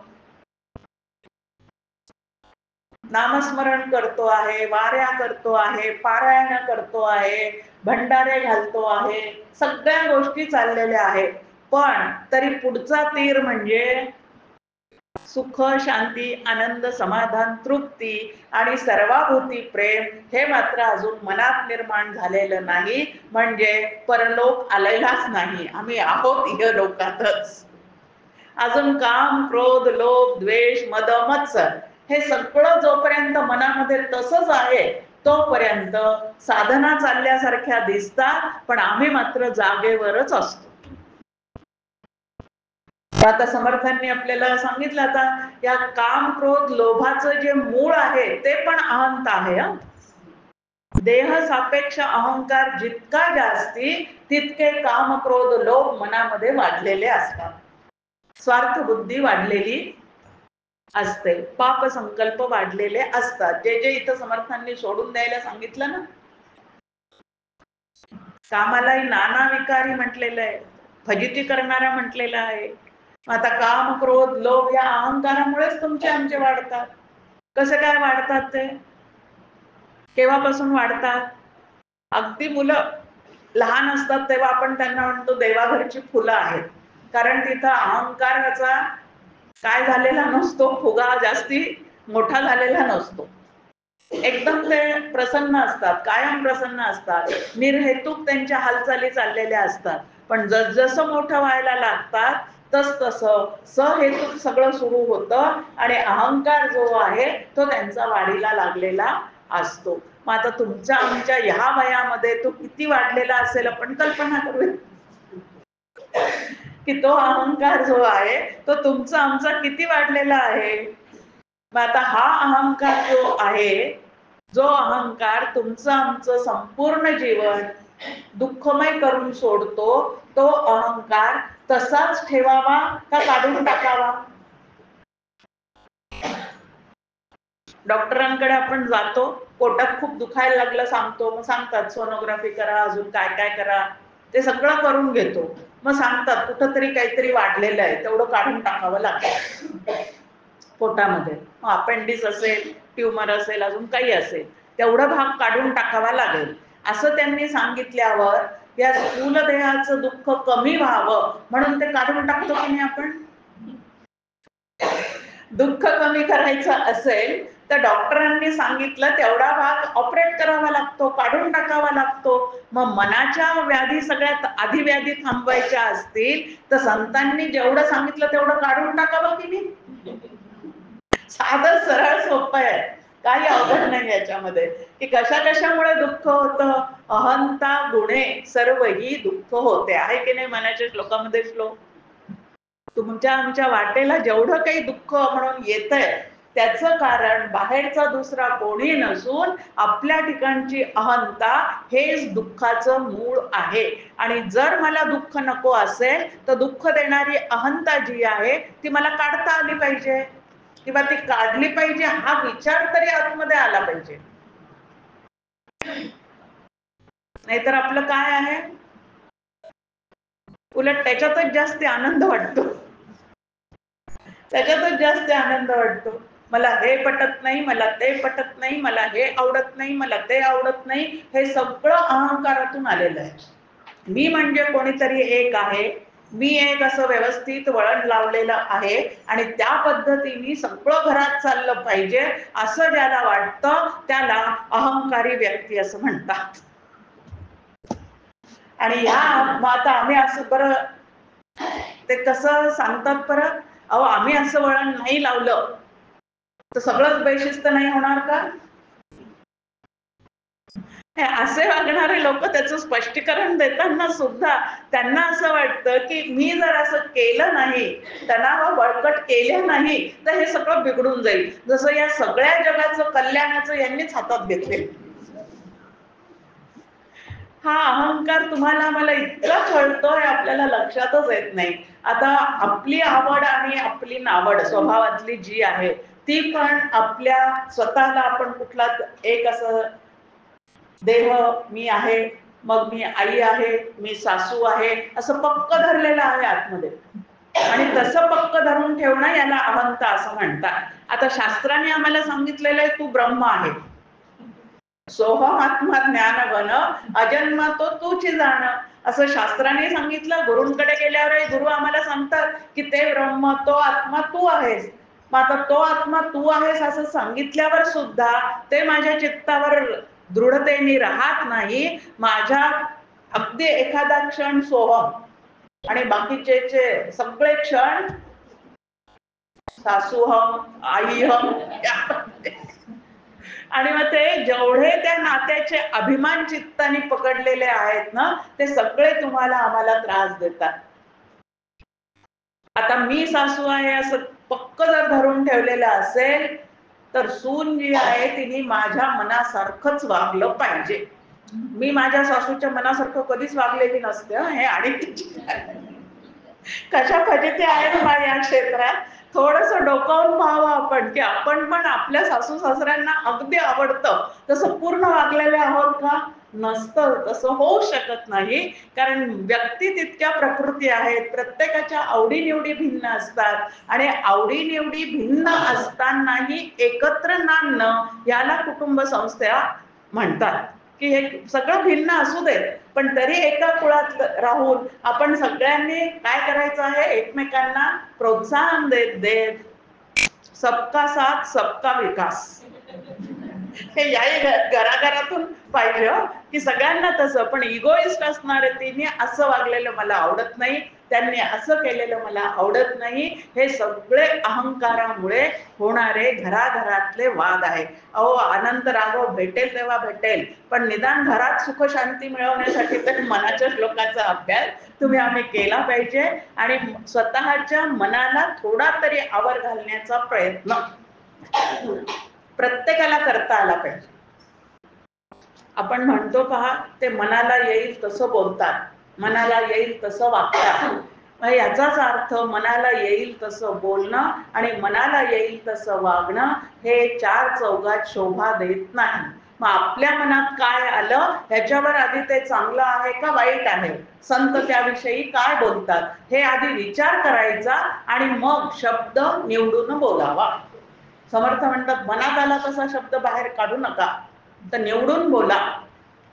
नामस्मरण करतो आहे, वाऱ्या करतो आहे, पारायण करतो आहे, भंडारे घालतो आहे, सगळ्या गोष्टी चाललेल्या आहेत, पण तरी पुढचा तीर म्हणजे सुख, शांती, आनंद, समाधान, तृप्ती आणि सर्वाभूती प्रेम हे मात्र अजून मनात निर्माण झालेलं नाही. म्हणजे परलोक आलेलाच नाही. आम्ही आहोत इहलोकातच. अजून काम, क्रोध, लोभ, द्वेष, मद, मत्सर हे सगळं जोपर्यंत मनामध्ये तसंच आहे तोपर्यंत साधना चालल्यासारख्या दिसतात, पण आम्ही मात्र जागेवरच असतो. आता समर्थांनी आपल्याला सांगितलं, आता या काम, क्रोध, लोभाचं जे मूळ आहे ते पण अहंत आहे. देह सापेक्ष अहंकार जितका जास्ती तितके काम, क्रोध, लोभ मनामध्ये वाढलेले असतात. स्वार्थ बुद्धी वाढलेली असते, पाप संकल्प वाढलेले असतात. जे जे इथं समर्थांनी सोडून द्यायला सांगितलं ना, कामालाही नाना विकारी म्हटलेलं आहे, फजिती करणारा म्हटलेला आहे. आता काम, क्रोध, लोभ या अहंकारामुळेच तुमचे आमचे वाढतात. कसं काय वाढतात? ते केव्हापासून वाढतात? अगदी मुलं लहान असतात तेव्हा आपण त्यांना म्हणतो देवाघरची फुलं आहेत, कारण तिथं अहंकाराचा काय झालेला नसतो, फुगा जास्ती मोठा झालेला नसतो. एकदम ते प्रसन्न असतात, कायम प्रसन्न असतात, निर्हेतुक त्यांच्या हालचाली चाललेल्या असतात. पण जसजसं मोठं व्हायला लागतात तसं सहेतुक सगळं सुरू होतं आणि अहंकार जो आहे तो त्यांचा वाढीला लागलेला असतो. मग आता तुमच्या आमच्या ह्या वयामध्ये तो किती वाढलेला असेल आपण कल्पना करूया की तो अहंकार जो आहे तो तुमचा आमचा किती वाढलेला आहे. मग आता हा अहंकार जो आहे, जो अहंकार तुमचं आमचं संपूर्ण जीवन दुःखमय करून सोडतो, तो अहंकार तसाच ठेवावा का काढून टाकावा. डॉक्टरांकडे आपण जातो, पोटात खूप दुखायला लागलं सांगतो, मग सांगतात सोनोग्राफी करा, अजून काय काय करा, ते सगळं करून घेतो. मग सांगतात कुठंतरी काहीतरी वाढलेलं आहे, तेवढं काढून टाकावं लागतं पोटामध्ये. अपेंडिक्स असेल, ट्युमर असेल, अजून काही असेल, तेवढा भाग काढून टाकावा लागेल असं त्यांनी सांगितल्यावर या स्थूल देहाचं दुःख कमी व्हावं म्हणून ते काढून टाकतो की नाही आपण. दुःख कमी करायचं असेल तर डॉक्टरांनी सांगितलं तेवढा भाग ऑपरेट करावा लागतो, काढून टाकावा लागतो. मग मनाच्या व्याधी सगळ्यात आधी व्याधी थांबवायच्या असतील तर संतांनी जेवढं सांगितलं तेवढं काढून टाकावं की नाही. साधं सरळ सोपं आहे, काही अवघड नाही याच्यामध्ये. की कशामुळे दुःख होतं. अहंता गुणे सर्व ही दुःख होते, आहे की नाही मनाच्या श्लोकामध्ये श्लोक. तुमच्या आमच्या वाटेला जेवढं काही दुःख म्हणून येतंय त्याचं कारण बाहेरचा दुसरा कोणी नसून आपल्या ठिकाणची अहंता हेच दुःखाचं मूळ आहे. आणि जर मला दुःख नको असेल तर दुःख देणारी अहंता जी आहे ती मला काढता आली पाहिजे किंवा ती काढली पाहिजे, हा विचार तरी आतमध्ये आला पाहिजे. नाहीतर आपलं काय आहे, उलट त्याच्यातच जास्त आनंद वाटतो, त्याच्यातच जास्त आनंद वाटतो. मला हे पटत नाही, मला ते पटत नाही, मला हे आवडत नाही, मला ते आवडत नाही, हे सगळं अहंकारातून आलेलं आहे. मी म्हणजे कोणीतरी एक आहे, मी एक असं व्यवस्थित वळण लावलेलं आहे आणि त्या पद्धतीने सगळं घरात चाललं पाहिजे असं ज्याला वाटतं त्याला अहंकारी व्यक्ती असं म्हणतात. आणि ह्या आता आम्ही असं बरं ते कसं सांगतात परत, अहो आम्ही असं वळण नाही लावलं तर सगळंच बेशिस्त नाही होणार का. असे वागणारे लोक त्याचं स्पष्टीकरण देताना सुद्धा त्यांना असं वाटतं की मी जर असं केलं नाही, तणाव बळकट केलं नाही तर हे सगळं बिघडून जाईल. जसं या सगळ्या जगाचं कल्याणाचं यांनीच हातात घेतले. हा अहंकार तुम्हाला मला इतका कळतोय आपल्याला लक्षातच येत नाही. आता आपली आवड आणि आपली नावड स्वभावातली जी आहे ती पण आपल्या स्वतःला आपण कुठला एक असं देह मी आहे, मग मी आई आहे, मी सासू आहे असं पक्क धरलेलं आहे आतमध्ये. आणि तसं पक्क धरून ठेवणं याला अहंता असं म्हणतात. आता शास्त्राने आम्हाला सांगितलेलं आहे तू ब्रह्म आहे, सोहम आत्मा ज्ञान बन अजन्म तो तूची जाण, असं शास्त्राने सांगितलं. गुरूंकडे गेल्यावर गुरु आम्हाला सांगतात की ते ब्रह्म तो आत्मा तू आहेस. मग आता तो आत्मा तू आहेस असं सांगितल्यावर सुद्धा ते माझ्या चित्तावर दृढतेने राहत नाही. माझ्या अगदी एखादा क्षण सोहम आणि बाकीचे सगळे क्षण सासूहम आईहम. आणि मग ते जेवढे त्या नात्याचे अभिमान चित्ताने पकडलेले आहेत ना ते सगळे तुम्हाला आम्हाला त्रास देतात. आता मी सासू आहे असं पक्क जर धरून ठेवलेलं असेल तर सून जी आहे तिने माझ्या मनासारखंच वागलं पाहिजे. मी माझ्या सासूच्या मनासारखं कधीच वागलेली नसते हे. आणि कशा फजिती आहेत या क्षेत्रात. थोडस डोकावून पाहावं आपण की आपण पण आपल्या सासू सासऱ्यांना अगदी आवडतं तसं पूर्ण वागलेले आहोत का. नसतं, तसं होऊ शकत नाही. कारण व्यक्ती तितक्या प्रकृती आहेत, प्रत्येकाच्या आवडीनिवडी भिन्न असतात आणि आवडीनिवडी भिन्न असतानाही एकत्र नांदणं याला कुटुंब संस्था म्हणतात. की हे सगळं भिन्न असू दे पण तरी एका कुळात राहून आपण सगळ्यांनी काय करायचं आहे, एकमेकांना प्रोत्साहन देत देत सबका साथ सबका विकास हे याही घराघरातून पाहिजे हो, की सगळ्यांना तसं. पण इगोइस्ट असणारे तिने असं वागलेलं मला आवडत नाही, त्यांनी असं केलेलं मला आवडत नाही, हे सगळे अहंकारामुळे होणारे घराघरातले वाद आहे. अहो, आनंद राघव भेटेल तेव्हा भेटेल, पण निदान घरात सुख शांती मिळवण्यासाठी तरी मनाच्या श्लोकाचा अभ्यास आम्ही केला पाहिजे आणि स्वतःच्या मनाला थोडा तरी आवर घालण्याचा प्रयत्न प्रत्येकाला करता आला पाहिजे. आपण म्हणतो पहा, ते मनाला येईल तसं बोलतात, मनाला येईल तसं वागतात. याचाच अर्थ मनाला येईल तसं बोलणं आणि मनाला येईल तसं वागणं हे चार चौघात शोभा देत नाही. मग आपल्या मनात काय आलं ह्याच्यावर आधी ते चांगलं आहे का वाईट आहे, संत त्याविषयी काय बोलतात हे आधी विचार करायचा आणि मग शब्द निवडून बोलावा. समर्थ म्हणतात मनात आला तसा शब्द बाहेर काढू नका, तर निवडून बोला,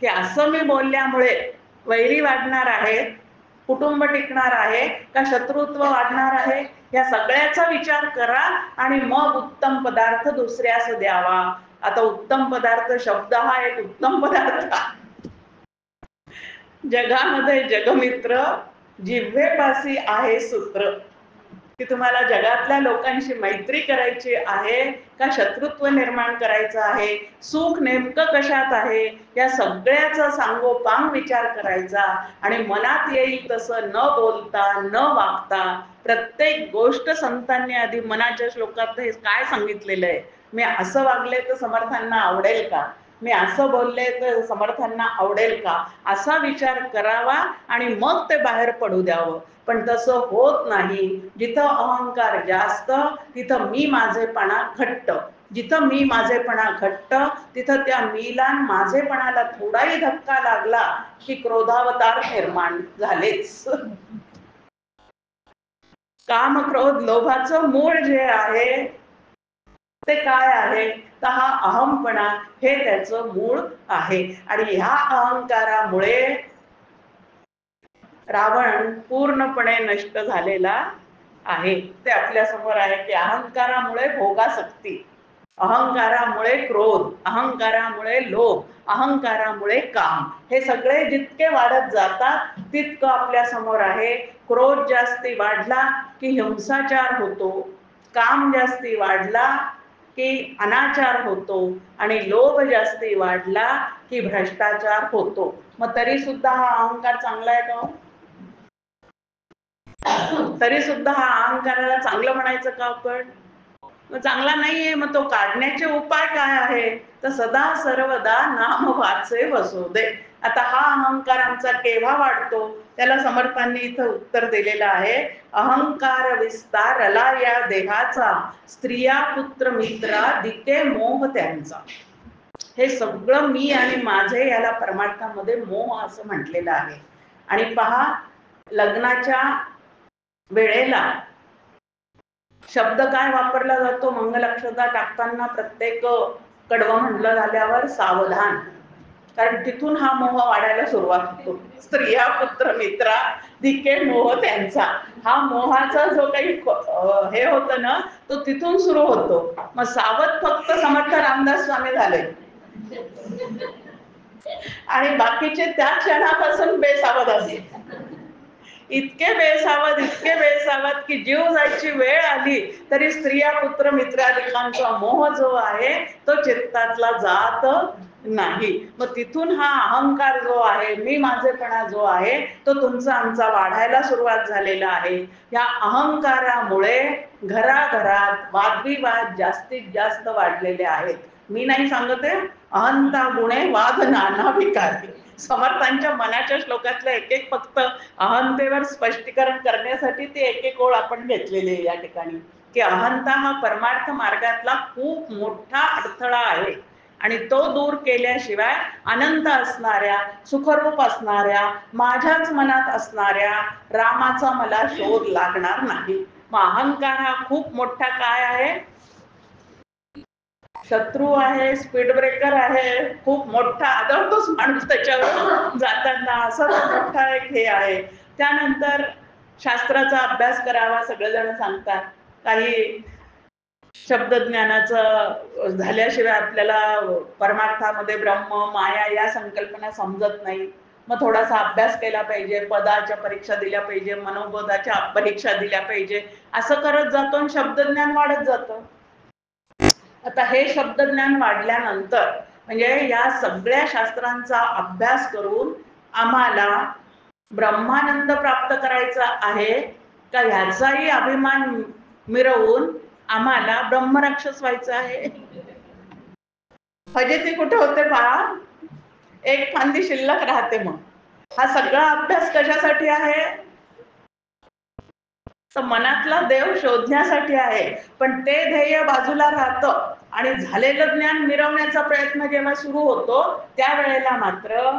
की असं मी बोलल्यामुळे वैरी वाढणार आहे, कुटुंब टिकणार आहे का शत्रुत्व वाढणार आहे, या सगळ्याचा विचार करा आणि मग उत्तम पदार्थ दुसऱ्यास द्यावा. आता उत्तम पदार्थ शब्द हा एक उत्तम पदार्थ. जगामध्ये जगमित्र जिव्हेपासी आहे सूत्र, की तुम्हाला जगातल्या लोकांशी मैत्री करायची आहे का शत्रुत्व निर्माण करायचं आहे, सुख नेमकं कशात आहे, या सगळ्याचा सांगोपांग विचार करायचा आणि मनात येईल तसं न बोलता न वागता प्रत्येक गोष्ट संतांनी आधी मनाच्या श्लोकात हे काय सांगितलेलं आहे, मी असं वागले तर समर्थांना आवडेल का, मी असं बोलले तर समर्थांना आवडेल का, असा विचार करावा आणि मग ते बाहेर पडू द्यावं. पण तसं होत नाही. जिथं अहंकार जास्त तिथं मी माझेपणा घट्ट, जिथं मी माझेपणा घट्ट तिथं त्या मीला माझेपणाला थोडाही धक्का लागला की क्रोधावतार निर्माण झालेच. काम क्रोध लोभाचं मूळ जे आहे ते काय आहे, तर हा अहमपणा हे त्याचं मूळ आहे. आणि ह्या अहंकारामुळे रावण पूर्णपणे नष्ट झालेला आहे. ते आपल्या समोर आहे की अहंकारामुळे भोगासक्ती, अहंकारामुळे क्रोध, अहंकारामुळे लोभ, अहंकारामुळे काम, हे सगळे जितके वाढत जातात तितकं आपल्या समोर आहे. क्रोध जास्ती वाढला की हिंसाचार होतो, काम जास्ती वाढला की अनाचार होतो आणि लोभ जास्ती वाढला की भ्रष्टाचार होतो. मग तरी सुद्धा हा अहंकार चांगला आहे का? तरी सुद्धा हा अहंकाराला चांगलं म्हणायचं का आपण? चांगला नाहीये. मग तो काढण्याचे उपाय काय आहे, तर सदा सर्वदा नाम वाचे वसुदे. आता हा अहंकार आमचा केव्हा वाढतो, त्याला समर्थांनी इथं उत्तर दिलेलं आहे. अहंकार विस्तारला या देहाचा, स्त्रिया पुत्र मित्रा दिके मोह त्यांचा. हे सगळं मी आणि माझे याला परमार्थामध्ये मोह असं म्हटलेलं आहे. आणि पहा, लग्नाच्या वेळेला शब्द काय वापरला जातो, मंगलाक्षता टाकताना प्रत्येक कडवं म्हटलं झाल्यावर सावधान, कारण तिथून हा मोह वाढायला सुरुवात होतो. स्त्रिया पुत्र मित्रा दिके मोह त्यांचा, हा मोहाचा जो काही हे होतं ना तो तिथून सुरू होतो. मग सावध फक्त समर्थ रामदास स्वामी झाले आणि बाकीचे त्या क्षणापासून बेसावध असले. इतके बेसावध की जीव जायची वेळ आली तरी स्त्रिया पुत्र मित्राधिकांचा मोह जो आहे तो चित्तातला जात नाही. मग तिथून हा अहंकार जो आहे, मी माझेपणा जो आहे तो तुमचा आमचा वाढायला सुरुवात झालेला आहे. या अहंकारामुळे घराघरात वादविवाद जास्तीत जास्त वाढलेले आहेत. मी नाही सांगते, अहंता गुणे वाद नाना विकारी. समर्थांच्या मनाच्या श्लोकातलं एक एक फक्त अहंतेवर स्पष्टीकरण करण्यासाठी ती एक एक ओळ आपण घेतलेली आहे या ठिकाणी, की अहंता हा परमार्थ मार्गातला खूप मोठा अडथळा आहे आणि तो दूर केल्याशिवाय अनंत असणाऱ्या, सुखरूप असणाऱ्या, माझ्याच मनात असणाऱ्या रामाचा मला शोध लागणार नाही. मग अहंकार हा खूप मोठा काय आहे, शत्रू आहे, स्पीड ब्रेकर आहे, खूप मोठा आदळतोच माणूस त्याच्यावर जाताना, असा मोठा एक हे आहे. त्यानंतर शास्त्राचा अभ्यास करावा सगळेजण सांगतात. काही शब्दज्ञानाचं झाल्याशिवाय आपल्याला परमार्थामध्ये ब्रह्म माया या संकल्पना समजत नाही. मग थोडासा अभ्यास केला पाहिजे, पदाच्या परीक्षा दिल्या पाहिजे, मनोबोधाच्या परीक्षा दिल्या पाहिजे, असं करत जातो आणि शब्दज्ञान वाढत जातं. आता हे शब्दज्ञान वाढल्यानंतर म्हणजे या सगळ्या शास्त्रांचा अभ्यास करून आम्हाला ब्रह्मानंद प्राप्त करायचा आहे का ह्याचाही अभिमान मिरवून आम्हाला ब्रह्मराक्षस व्हायचं आहे? फजिती कुठे होते पहा, एक फांदी शिल्लक राहते. मग हा सगळा अभ्यास कशासाठी आहे? तर मनातला देव शोधण्यासाठी आहे. पण ते ध्येय बाजूला राहतं आणि झालेलं ज्ञान मिरवण्याचा प्रयत्न जेव्हा सुरू होतो त्यावेळेला मात्र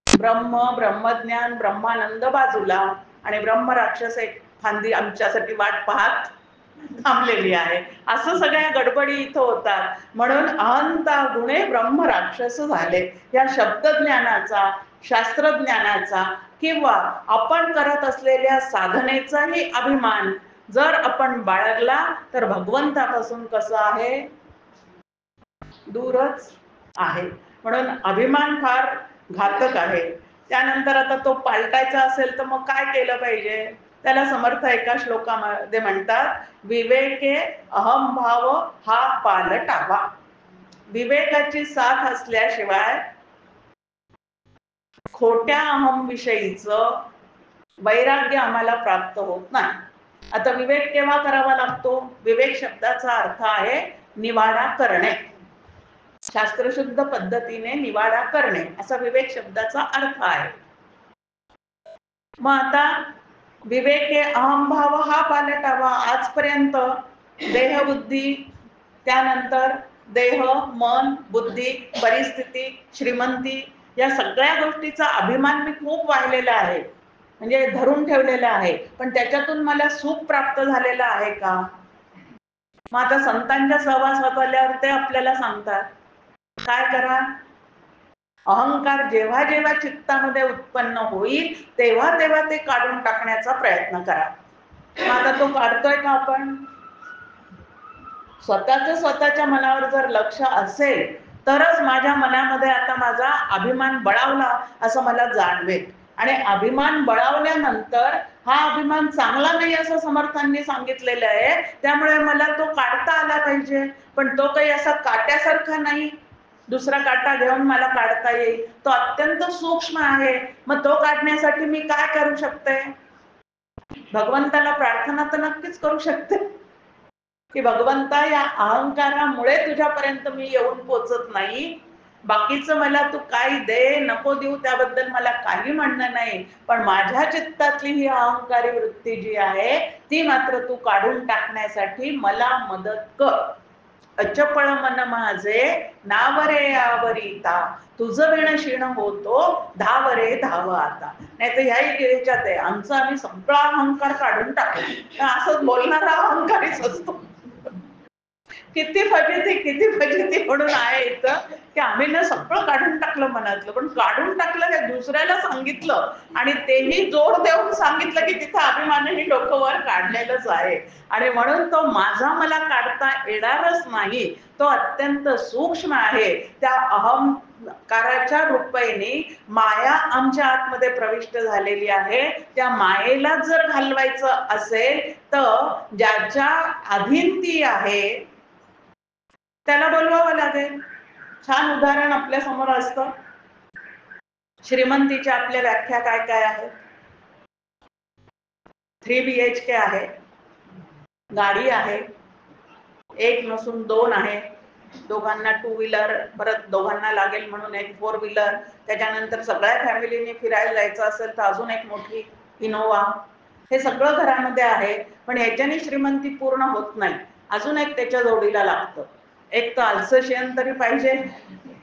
ब्रह्मज्ञान ब्रह्मानंद बाजूला आणि ब्रह्मराक्षस एक फांदी आमच्यासाठी वाट पाहत थांबलेली आहे. असं सगळ्या गडबडी इथं होतात. म्हणून अहंता गुणे ब्रह्मराक्षस झाले. या शब्दज्ञानाचा, शास्त्रज्ञानाचा किंवा आपण करत असलेल्या साधनेचाही अभिमान जर आपण बाळगला तर भगवंतापासून कसं आहे? दूरच आहे. म्हणून अभिमान फार घातक आहे. त्यानंतर आता तो पालटायचा असेल तर मग काय केलं पाहिजे? त्याला समर्थ एका श्लोकामध्ये म्हणतात, विवेके अहंभाव हा पालटावा. विवेकाची साथ असल्याशिवाय खोट्या अहम विषयीचं वैराग्य आम्हाला प्राप्त होत नाही. आता विवेक केव्हा करावा लागतो? विवेक शब्दाचा अर्थ आहे निवाडा करणे, शास्त्रशुद्ध पद्धतीने निवाडा करणे असा विवेक शब्दाचा अर्थ आहे. मग आता विवेके अहंभाव हा पालटावा. आजपर्यंत देहबुद्धी, त्यानंतर देह मन बुद्धी परिस्थिती श्रीमंती या सगळ्या गोष्टीचा अभिमान मी खूप वाहिलेला आहे, म्हणजे धरून ठेवलेला आहे. पण त्याच्यातून मला सुख प्राप्त झालेलं आहे का? मग आता संतांच्या सहवासात आल्यावर ते आपल्याला सांगतात काय करा? अहंकार जेव्हा जेव्हा चित्तामध्ये उत्पन्न होईल तेव्हा तेव्हा ते काढून टाकण्याचा प्रयत्न करा. मग आता तो काढतोय का आपण? स्वतःच्या मनावर जर लक्ष असेल तरच माझ्या मनामध्ये आता माझा अभिमान बळावला असं मला जाणवेल. आणि अभिमान बळावल्यानंतर हा अभिमान चांगला नाही असं समर्थांनी सांगितलेलं आहे. त्यामुळे मला तो काढता आला पाहिजे. पण तो काही असा काट्यासारखा नाही, दुसरा काटा घेऊन मला काढता येईल. तो अत्यंत सूक्ष्म आहे. मग तो काढण्यासाठी मी काय करू शकते? भगवंताला प्रार्थना तर नक्कीच करू शकते की भगवंता या अहंकारामुळे तुझ्यापर्यंत मी येऊन पोचत नाही. बाकीचं मला तू काही दे नको देऊ त्याबद्दल मला काही म्हणणं नाही, पण माझ्या चित्तातली ही अहंकारी वृत्ती जी आहे ती मात्र तू काढून टाकण्यासाठी मला मदत कर. अचपळ मन माझे नावरे आवरिता, तुझं विण क्षीण होतो धावरे धाव आता. नाही तर ह्याही ह्याच्यात आहे आमचा आम्ही सगळा अहंकार काढून टाकला, असंच बोलणारा अहंकारीच असतो. किती फजिती म्हणून आहे इथं की आम्ही ना सगळं काढून टाकलं मनातलं. पण काढून टाकलं हे दुसऱ्याला सांगितलं आणि तेही जोर देऊन सांगितलं की तिथं अभिमानही डोकं वर काढलेलंच आहे. आणि म्हणून तो माझा मला काढता येणारच नाही. तो अत्यंत सूक्ष्म आहे. त्या अहंकाराच्या रूपाने माया आमच्या आतमध्ये प्रविष्ट झालेली आहे. त्या मायेला जर घालवायचं असेल तर ज्याच्या अधीन ती आहे त्याला बोलवावं लागेल. छान उदाहरण आपल्या समोर असतं. श्रीमंतीच्या आपल्या व्याख्या काय काय आहेत? 3 BHK आहे, गाडी आहे, एक नसून 2 आहे, दोघांना 2 व्हीलर, परत दोघांना लागेल म्हणून एक 4 व्हीलर, त्याच्यानंतर सगळ्या फॅमिलीने फिरायला जायचं असेल तर अजून एक मोठी इनोवा. हे सगळं घरामध्ये आहे. पण ह्याच्याने श्रीमंती पूर्ण होत नाही. अजून एक त्याच्या जोडीला लागतं. एक तर अल्सशियन तरी पाहिजे,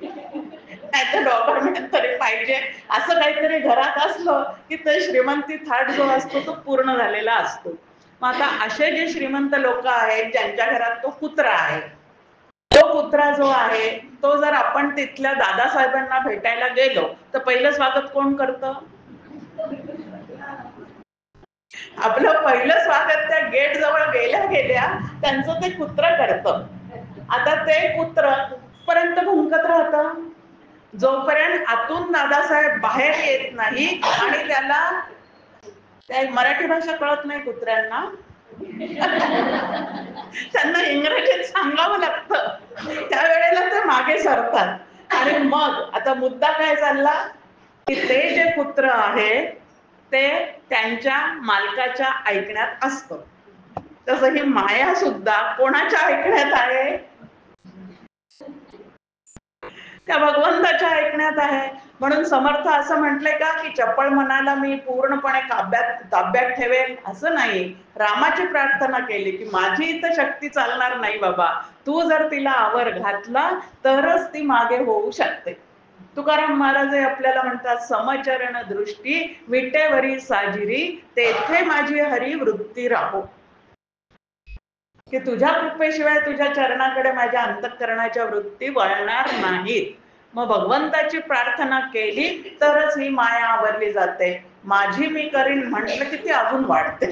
नाहीतर डॉक्युमेंट तरी पाहिजे. असं काहीतरी घरात असलं की ते श्रीमंती थाट जो असतो तो पूर्ण झालेला असतो. मग आता असे जे श्रीमंत लोक आहेत ज्यांच्या घरात तो कुत्रा आहे, तो कुत्रा जो आहे तो जर आपण तिथल्या दादासाहेबांना भेटायला गेलो तर पहिलं स्वागत कोण करतं? आपलं पहिलं स्वागत त्या गेट जवळ गेल्या गेल्या त्यांचं ते कुत्र करतं. आता ते कुत्र पर्यंत भुंकत राहतं जोपर्यंत आतून दादासाहेब बाहेर येत नाही आणि त्याला त्या मराठी भाषा कळत नाही कुत्र्यांना. त्यांना इंग्रजीत सांगावं लागतं. त्यावेळेला ते मागे सरतात आणि मग आता मुद्दा काय चालला की ते जे कुत्र आहे ते त्यांच्या मालकाच्या ऐकण्यात असतं. तसं ही माया सुद्धा कोणाच्या ऐकण्यात आहे? त्या भगवंताच्या ऐकण्यात आहे. म्हणून समर्थ असं म्हटलंय का की चपळ मनाला मी पूर्णपणे ताब्यात ठेवेल, असं नाही. रामाची प्रार्थना केली की माझी इथं शक्ती चालणार नाही बाबा, तू जर तिला आवर घातला तरच ती मागे होऊ शकते. तुकाराम महाराज आपल्याला म्हणतात, समचरण दृष्टी विटेवरी साजिरी, तेथे माझी हरी वृत्ती राहो. की तुझ्या कृपेशिवाय तुझ्या चरणाकडे माझ्या अंतःकरणाच्या वृत्ती वळणार नाहीत. मग भगवंताची प्रार्थना केली तरच ही माया आवरली जाते. माझी मी करीन म्हटलं की ती अजून वाढते.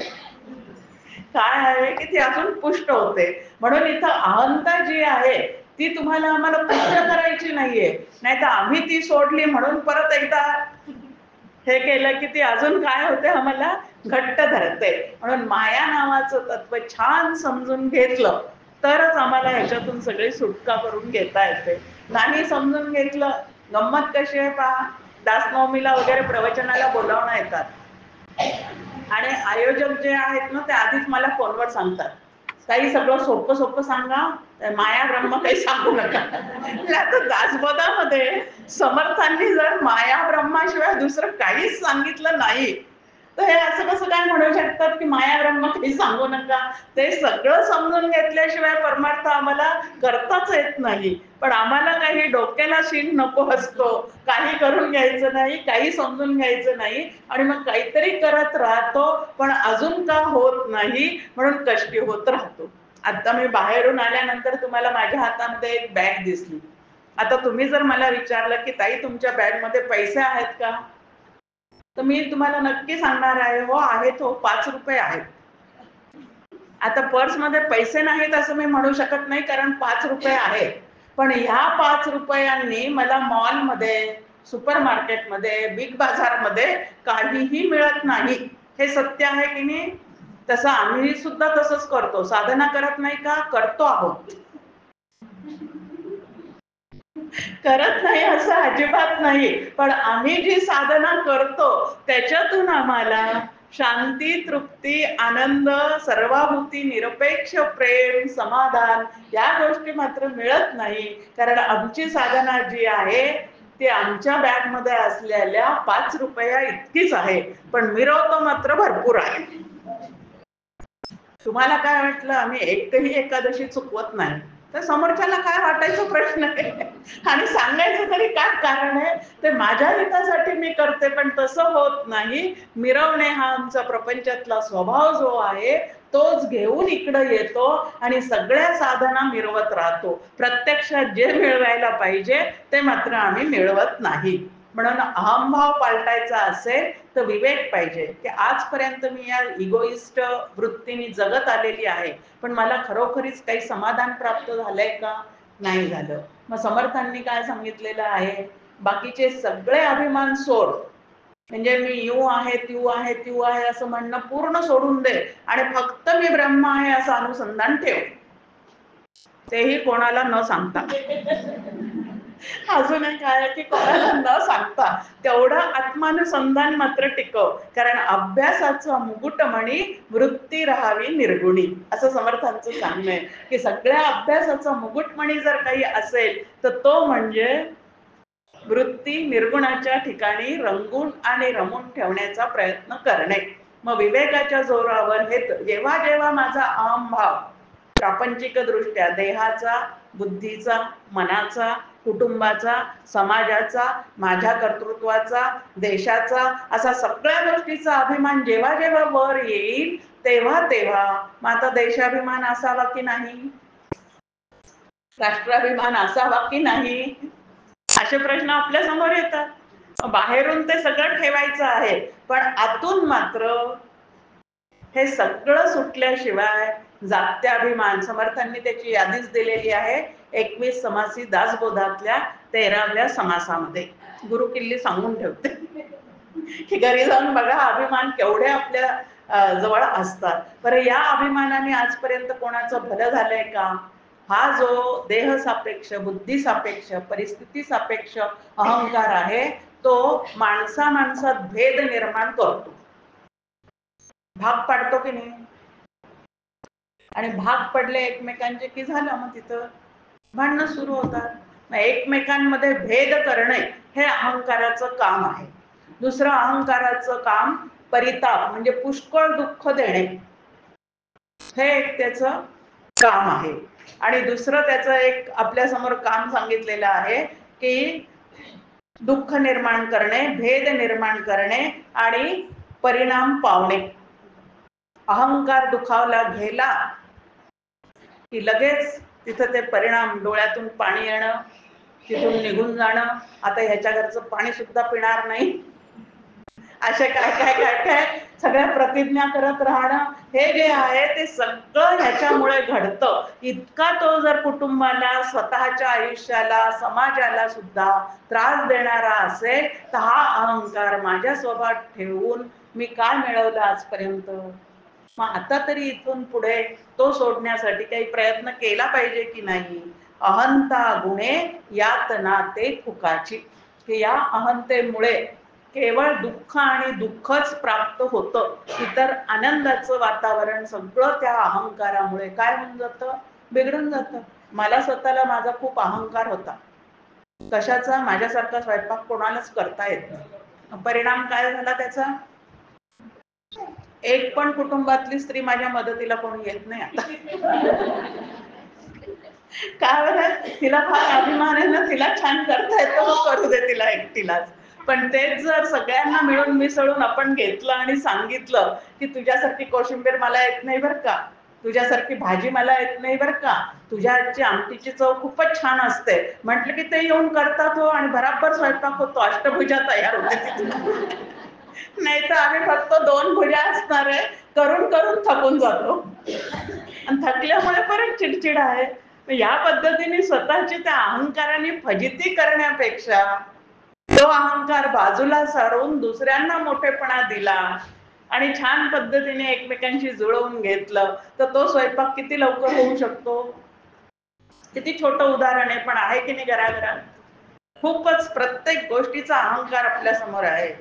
काय आहे की ती अजून पुष्ट होते. म्हणून इथं अहंता जी आहे ती तुम्हाला आम्हाला पुष्ट करायची नाहीये, नाही तर आम्ही ती सोडली म्हणून परत एकदा हे केलं की ती अजून काय होते, आम्हाला घट्ट धरते. म्हणून माया नावाचं तत्व छान समजून घेतलं तरच आम्हाला ह्याच्यातून सगळी सुटका करून घेता येते. नाही समजून घेतलं, गंमत कशी आहे पहा, दासनवमीला वगैरे प्रवचनाला बोलावणं येतात आणि आयोजक जे आहेत ना ते आधीच मला फोनवर सांगतात, काही सगळं सोपं सोपं सांगा, माया ब्रह्म काही सांगू नका. आता दासबोधामध्ये समर्थांनी जर माया ब्रह्माशिवाय दुसरं काहीच सांगितलं नाही तर हे असं कसं काय म्हणू शकतात की माया ब्रह्म काही सांगू नका. ते सगळं समजून घेतल्याशिवाय परमार्थ आम्हाला करताच येत नाही. पण आम्हाला काही डोक्याला शीन नको असतो, काही करून घ्यायचं नाही, काही समजून घ्यायचं नाही आणि मग काहीतरी करत राहतो पण अजून का होत नाही म्हणून कष्टी होत राहतो. आता मी बाहेरून आल्यानंतर तुम्हाला माझ्या हातामध्ये एक बॅग दिसली. आता तुम्ही जर मला विचारलं की ताई तुमच्या बॅग मध्ये पैसे आहेत का, तर मी तुम्हाला नक्की सांगणार आहे, हो आहेत, हो 5 रुपये आहेत. आता पर्स मध्ये पैसे नाहीत असं मी म्हणू शकत नाही, कारण 5 रुपये आहेत. पण ह्या 5 रुपयांनी मला मॉलमध्ये, सुपर मार्केटमध्ये, बिग बाजारमध्ये काहीही मिळत नाही. हे सत्य आहे की नाही? तसं आम्ही सुद्धा तसंच करतो. साधना करत नाही का? करतो आहोत. करत नाही असं अजिबात नाही, पण आम्ही जी साधना करतो त्याच्यातून आम्हाला शांती, तृप्ती, आनंद, सर्वाभूती, निरपेक्ष प्रेम, समाधान या गोष्टी मात्र मिळत नाही. कारण आमची साधना जी आहे ती आमच्या बॅग मध्ये असलेल्या 5 रुपया इतकीच आहे, पण मिरवतो मात्र भरपूर आहे. तुम्हाला काय वाटलं आम्ही एकही एकादशी चुकवत नाही, तर समोरच्याला काय वाटायचं प्रश्न आहे. आणि सांगायचं तरी काय कारण आहे, ते माझ्या हितासाठी मी करते पण तसं होत नाही. मिरवणे हा आमचा प्रपंचातला स्वभाव जो आहे तोच घेऊन इकडं येतो आणि सगळ्या साधना मिरवत राहतो. प्रत्यक्षात जे मिळवायला पाहिजे ते मात्र आम्ही मिळवत नाही. म्हणून अहंभाव पालटायचा असेल तर विवेक पाहिजे की आजपर्यंत मी या इगोइस्ट वृत्तीने जगत आलेली आहे, पण मला खरोखरीच काही समाधान प्राप्त झालंय का? नाही झालं. मग समर्थांनी काय सांगितलेलं आहे, बाकीचे सगळे अभिमान सोड, म्हणजे मी यू आहे, त्यू आहे, त्यू आहे असं म्हणणं पूर्ण सोडून दे आणि फक्त मी ब्रह्म आहे असं अनुसंधान ठेव, तेही कोणाला न सांगता. अजून एक आहे की कोणाला न सांगता तेवढं आत्मानुसंधान मात्र टिकव, कारण अभ्यासाचा मुकुटमणी वृत्ती राहावी निर्गुणी, असं समर्थांचं सांगणं आहे. की सगळ्या अभ्यासाचा मुकुटमणी जर काही असेल तर तो म्हणजे वृत्ती निर्गुणाच्या ठिकाणी रंगून आणि रमून ठेवण्याचा प्रयत्न करणे. मग विवेकाच्या जोरावर हे जेव्हा जेव्हा माझा अहंभाव प्रापंचिक दृष्ट्या देहाचा, बुद्धीचा, मनाचा, कुटुंबाचा, समाजाचा, माझ्या कर्तृत्वाचा, देशाचा, असा सगळ्या गोष्टीचा अभिमान जेव्हा जेव्हा वर येईल तेव्हा तेव्हा मग आता देशाभिमान असावा की नाही, राष्ट्राभिमान असावा की नाही, असे प्रश्न आपल्या समोर येतात. बाहेरून ते सगळं ठेवायचं आहे पण आतून मात्र हे सगळं सुटल्याशिवाय जागत्या अभिमान, समर्थांनी त्याची यादीच दिलेली आहे 21 समासी दासबोधातल्या 13व्या समासामध्ये. गुरु किल्ली सांगून ठेवते की घरी जाऊन बघा अभिमान केवढे आपल्या जवळ असतात. बरं, या अभिमानाने आजपर्यंत कोणाचं भलं झालंय का? हा जो देह सापेक्ष, बुद्धी सापेक्ष, परिस्थिती सापेक्ष अहंकार आहे तो माणसात भेद निर्माण करतो, भाग पाडतो की नाही? आणि भाग पडले एकमेकांचे की झालं, मग तिथं भांडणं सुरू होतात. मग एकमेकांमध्ये भेद करणे हे अहंकाराचं काम आहे. दुसरं अहंकाराचं काम परिताप म्हणजे पुष्कळ दुःख देणे, हे एक त्याचं काम आहे. आणि दुसरं त्याचं एक आपल्या समोर काम सांगितलेलं आहे की दुःख निर्माण करणे, भेद निर्माण करणे आणि परिणाम पावणे. अहंकार दुखावला गेला की लगेच तिथं ते परिणाम, डोळ्यातून पाणी येणं, तिथून निघून जाणं, आता ह्याच्या घरचं पाणी सुद्धा पिणार नाही, असे काय काय काय काय सगळ्या प्रतिज्ञा करत राहणं, हे जे आहे ते सगळं ह्याच्यामुळे घडतं. इतका तो जर कुटुंबाला, स्वतःच्या आयुष्याला, समाजाला सुद्धा त्रास देणारा असेल तर हा अहंकार माझ्या स्वभावात ठेवून मी काय मिळवलं आजपर्यंत, मग आता तरी इथून पुढे तो सोडण्यासाठी काही प्रयत्न केला पाहिजे की नाही. अहंता गुणे यातना ते फुकाची, की या अहंतेमुळे केवळ दुःख आणि दुःखच प्राप्त होतं. इतर आनंदाचं वातावरण सगळं त्या अहंकारामुळे काय होऊन जातं, बिघडून जातं. मला स्वतःला माझा खूप अहंकार होता, कशाचा, माझ्यासारखा स्वयंपाक कोणालाच करता येत नाही. परिणाम काय झाला त्याचा, एक पण कुटुंबातली स्त्री माझ्या मदतीला कोणी येत नाही आता. काय बरं, तिला फार अभिमान आहे ना, तिला छान करता येतं, मग करू दे तिला एकटीलाच. पण तेच जर सगळ्यांना मिळून मिसळून आपण घेतलं आणि सांगितलं की तुझ्यासारखी कोशिंबीर मला येत नाही बरं का, तुझ्यासारखी भाजी मला येत नाही बरं का, तुझ्या आजची आमटीची चव खूपच छान असते, म्हटलं की ते येऊन करतात हो, आणि बराबर स्वयंपाक होतो, अष्टभुजा तयार होते. नाही तर आम्ही फक्त 2 भुजा असणार आहे, करून करून थकून जातो आणि थकल्यामुळे परत चिडचिड आहे. या पद्धतीने स्वतःची त्या अहंकाराने फजिती करण्यापेक्षा तो अहंकार बाजूला सारून दुसऱ्यांना मोठेपणा दिला आणि छान पद्धतीने एकमेकांशी जुळवून घेतलं तर तो स्वयंपाक किती लवकर होऊ शकतो. किती छोटं उदाहरण आहे, पण आहे की नाही घराघरात. खूपच प्रत्येक गोष्टीचा अहंकार आपल्या समोर आहे.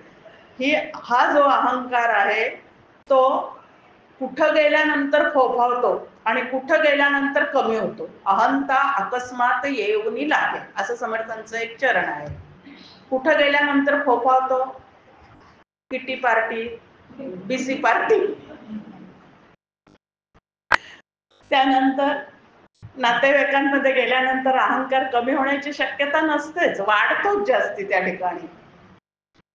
हा जो अहंकार आहे तो कुठं गेल्यानंतर फोफावतो आणि कुठं गेल्यानंतर कमी होतो. अहंता अकस्मात येऊनी लागे, असं समर्थांचं एक चरण आहे. कुठं गेल्यानंतर फोफावतो, किटी पार्टी, बीसी पार्टी, त्यानंतर नातेवाईकांमध्ये गेल्यानंतर अहंकार कमी होण्याची शक्यता नसतेच, वाढतोच जास्ती त्या ठिकाणी.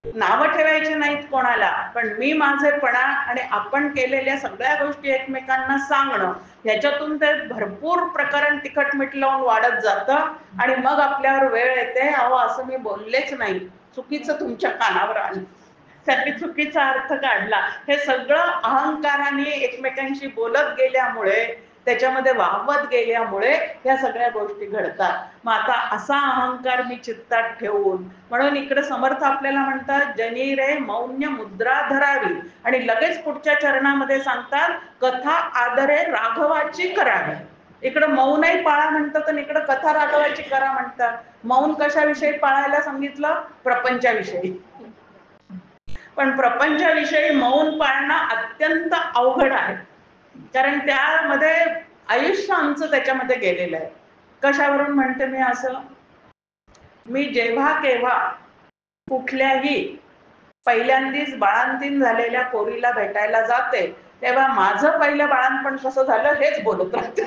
नावं ठेवायची नाहीत कोणाला, पण मी माझेपणा आणि आपण केलेल्या सगळ्या गोष्टी एकमेकांना सांगणं, ह्याच्यातून ते भरपूर प्रकरण तिखट मीठ लावून वाढत जातं आणि मग आपल्यावर वेळ येते, अहो असं मी बोललेच नाही, चुकीचं तुमच्या कानावर आलं, त्यांनी चुकीचा अर्थ काढला. हे सगळं अहंकाराने एकमेकांशी बोलत गेल्यामुळे, त्याच्यामध्ये वाहवत गेल्यामुळे या सगळ्या गोष्टी घडतात. मग आता असा अहंकार मी चित्तात ठेवून, म्हणून इकडे समर्थ आपल्याला म्हणतात जनी रे मौन्य मुद्रा धरावी, आणि लगेच पुढच्या चरणामध्ये सांगतात कथा आदरे राघवाची करावी. इकडं मौनही पाळा म्हणतात आणि इकडं कथा राघवाची करा म्हणतात. मौन कशाविषयी पाळायला सांगितलं, प्रपंचाविषयी. पण प्रपंचाविषयी मौन पाळणं अत्यंत अवघड आहे, कारण त्यामध्ये आयुष्य आमचं त्याच्यामध्ये गेलेलं आहे. कशावरून म्हणते मी असं, मी जेव्हा केव्हा कुठल्याही पहिल्यांदीच बाळंतीण झालेल्या पोरीला भेटायला जाते तेव्हा माझं पहिलं बाळंतपण कसं झालं हेच बोलत राहते.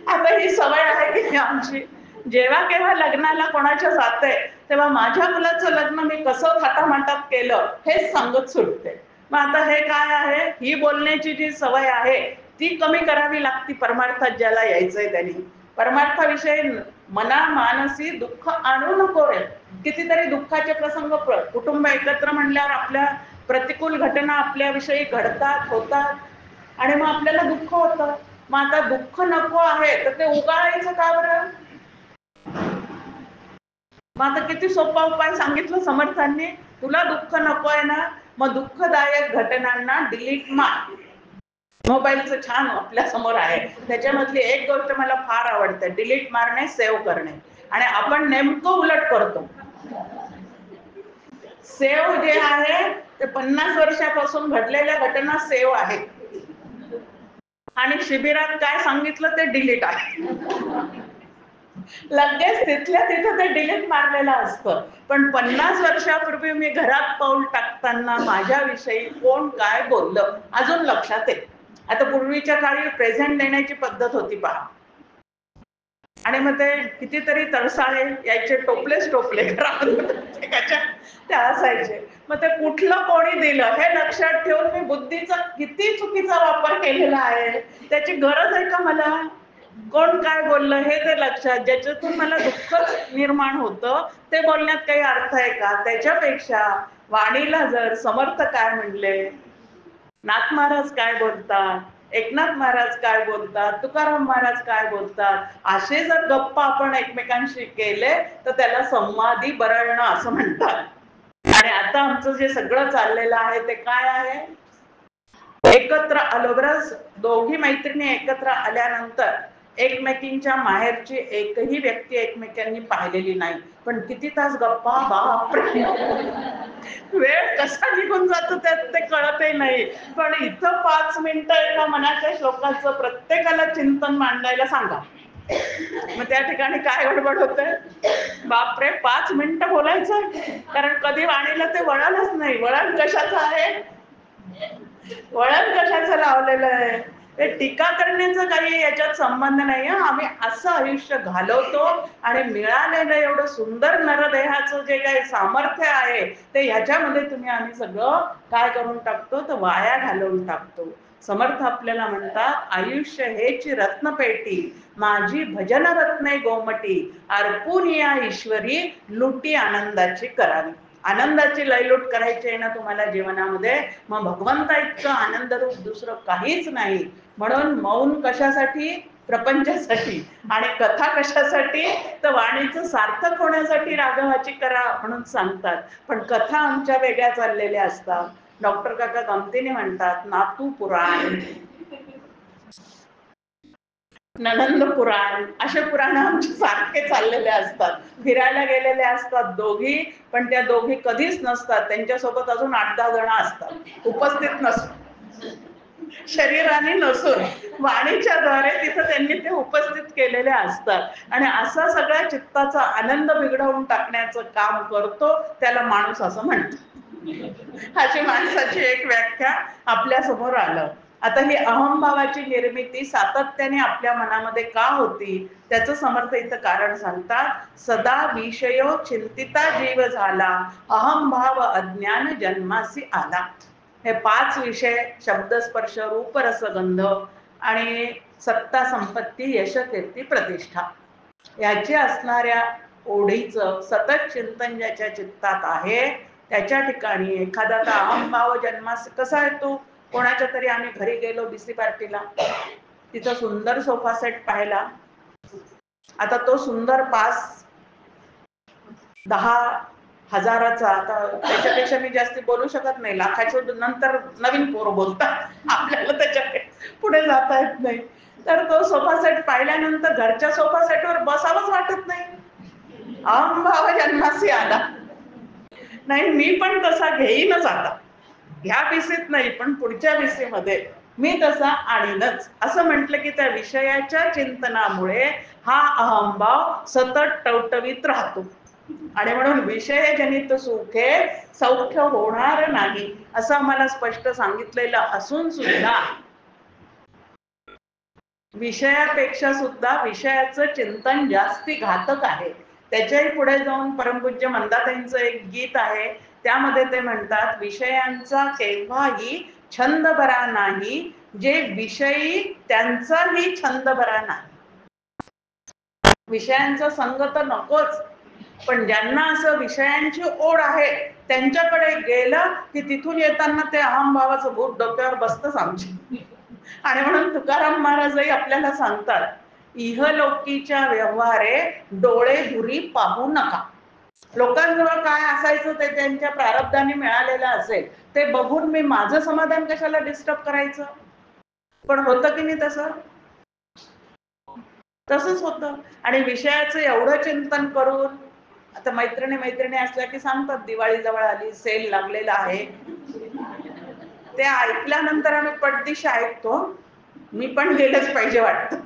आता ही सवय आहे की आमची, जेव्हा केव्हा लग्नाला कोणाच्या जाते तेव्हा माझ्या मुलाचं लग्न मी कसं थाटामाटात केलं हेच सांगत सुटते. मग आता हे काय आहे, ही बोलण्याची जी सवय आहे ती कमी करावी लागती परमार्थात ज्याला यायचंय त्यांनी. परमार्थाविषयी मना मानसी दुःख आणू नको रे. कितीतरी दुःखाचे प्रसंग, कुटुंब एकत्र म्हणल्यावर आपल्या प्रतिकूल घटना आपल्याविषयी घडतात होतात आणि मग आपल्याला दुःख होतं. मग आता दुःख नको आहे तर ते उगाळायचं का बरं? मग आता किती सोपा उपाय सांगितलं समर्थांनी. तुला दुःख नको आहे ना, मग दुःखदायक घटनांना डिलीट मार. मोबाईलचं छान आपल्या समोर आहे, त्याच्यामधली एक गोष्ट मला फार आवडते, डिलीट मारणे, सेव्ह करणे. आणि आपण नेमकं उलट करतो. सेव्ह जे आहे ते 50 वर्षापासून घडलेल्या घटना सेव्ह आहेत आणि शिबिरात काय सांगितलं ते डिलीट आहे. लगेच तिथल्या तिथं ते डिलीट मारलेलं असतं. पण 50 वर्षापूर्वी मी घरात पाऊल टाकताना माझ्याविषयी कोण काय बोललं अजून लक्षात आहे. आता पूर्वीच्या काळी प्रेझेंट देण्याची पद्धत होती पहा, आणि मग ते कितीतरी तरसाळे यायचे, टोपलेच टोपले प्रत्येकाच्या ते असायचे. मग ते कुठलं कोणी दिलं हे लक्षात ठेवून मी बुद्धीचा किती चुकीचा वापर केलेला आहे. त्याची गरज आहे का मला? कोण काय बोललं हे ते लक्षात, ज्याच्यातून मला दुःख निर्माण होतं ते बोलण्यात काही अर्थ आहे का? त्याच्यापेक्षा वाणीला जर समर्थ काय म्हणले, नाथ महाराज काय बोलतात, एकनाथ महाराज काय बोलतात, तुकाराम महाराज काय बोलतात, असे जर गप्पा आपण एकमेकांशी केले तर त्याला संवादी बरळणं असं म्हणतात. आणि आता आमचं जे सगळं चाललेलं आहे ते काय आहे? एकत्र आलो बरं, दोघी मैत्रिणी एकत्र आल्यानंतर एकमेकींच्या माहेरची एकही व्यक्ती एकमेकांनी पाहिलेली नाही, पण किती तास गप्पा, बापरे. वेळ कसा निघून जातो त्यात ते कळतही नाही. पण इथं 5 मिनिटं एका मनाच्या श्लोकाचं प्रत्येकाला चिंतन मांडायला सांगा, मग त्या ठिकाणी काय गडबड होते? बापरे, 5 मिनिटं बोलायचं. कारण कधी वाणीला ते वळणच नाही. वळण कशाचं आहे? वळण कशाचं लावलेलं आहे? ते टीका करण्याचा काही याच्यात संबंध नाही. आम्ही असं आयुष्य घालवतो आणि मिळालेलं एवढं सुंदर नरदेहाचं जे काही सामर्थ्य आहे ते ह्याच्यामध्ये आम्ही सगळं काय करून टाकतो, तर वाया घालवून टाकतो. समर्थ आपल्याला म्हणतात, आयुष्य हेची रत्नपेटी, माझी भजन रत्ने गोमटी, अर्पून या ईश्वरी लुटी आनंदाची करावी. आनंदाची लयलूट करायची आहे ना तुम्हाला जीवनामध्ये, मग भगवंता इतकं आनंद रूप दुसरं काहीच नाही. म्हणून मौन कशासाठी? प्रपंचासाठी. आणि कथा कशासाठी? तर वाणीचं सार्थक होण्यासाठी राघवाची करा म्हणून सांगतात. पण कथा आमच्या वेगळ्या चाललेल्या असतात. डॉक्टर काका गमतीने म्हणतात, नातू पुराण, ननंद पुराण, असे पुराण आमचे सारखे चाललेले असतात. फिरायला गेलेले असतात दोघी, पण त्या दोघी कधीच नसतात, त्यांच्यासोबत अजून 8-10 जण असतात, उपस्थित नसतात. शरीराने नसून वाणीच्या द्वारे तिथं त्यांनी ते उपस्थित केलेले असतात. आणि असा सगळ्या चित्ताचा आनंद बिघडवून टाकण्याचं काम करतो, त्याला माणूस असं म्हणतात. अशी माणसाची एक व्याख्या आपल्या समोर आलं. आता ही अहंभावाची निर्मिती सातत्याने आपल्या मनामध्ये का होती, त्याचं समर्थ इथं कारण सांगतात. सदा विषयो चिंतिता जीव झाला, अहंभाव अज्ञान जन्मासी आला. हे 5 विषय, शब्द स्पर्श रूप रस गंध आणि सत्ता संपत्ती यश कीर्ती प्रतिष्ठा, याची असणाऱ्या ओढीचं सतत चिंतन ज्याच्या चित्तात आहे त्याच्या ठिकाणी एखादा अहंभाव जन्मास कसा येतो? कोणाच्या तरी आम्ही घरी गेलो बीसी पार्टीला, तिथं सुंदर सोफा सेट पाहिला. आता तो सुंदर 5-10 हजाराचा, आता त्याच्यापेक्षा मी जास्त बोलू शकत नाही, लाखाच्या नंतर नवीन पोरं बोलतात, आपल्याला त्याच्या पुढे जाता येत नाही. तर तो सोफा सेट पाहिल्यानंतर घरच्या सोफा सेटवर बसावंच वाटत नाही. अहंभाव जन्मासी आला. नाही, मी पण तसा घेईनच आता, ह्या बीसीत नाही पण पुढच्या बीसीमध्ये मी तसा आणीनच, असं म्हटलं की त्या विषयाच्या चिंतनामुळे हा अहंभाव सतत टवटवीत राहतो. आणि म्हणून विषयजनित सुखे सौख्य होणार नाही असं आम्हाला स्पष्ट सांगितलेलं असून सुद्धा विषयापेक्षा सुद्धा विषयाचं चिंतन जास्ती घातक आहे. त्याच्याही पुढे जाऊन परमपूज्य मंदाताईंचं एक गीत आहे, त्यामध्ये ते म्हणतात, विषयांचा केव्हाही छंद बरा नाही, जे विषयी त्यांचाही छंद बरा नाही. विषयांचा संग तर नकोच, पण ज्यांना असं विषयांची ओढ आहे त्यांच्याकडे गेलं की तिथून येताना ते अहमभावाचं भूत डोक्यावर बसतंच आमच्या. आणि म्हणून तुकाराम महाराजही आपल्याला सांगतात, इहलोकीच्या व्यवहारे डोळे धुरी पाहू नका. लोकांजवळ काय असायचं ते त्यांच्या प्रारब्धाने मिळालेलं असेल ते बघून मी माझं समाधान कशाला डिस्टर्ब करायचं. पण होतं की नाही तसं? तसंच होतं. आणि विषयाचं एवढं चिंतन करून आता मैत्रिणी असल्या की सांगतात दिवाळी जवळ आली, सेल लागलेला आहे. ते ऐकल्यानंतर आम्ही पटदिशी ऐकतो, मी पण गेलंच पाहिजे वाटतं.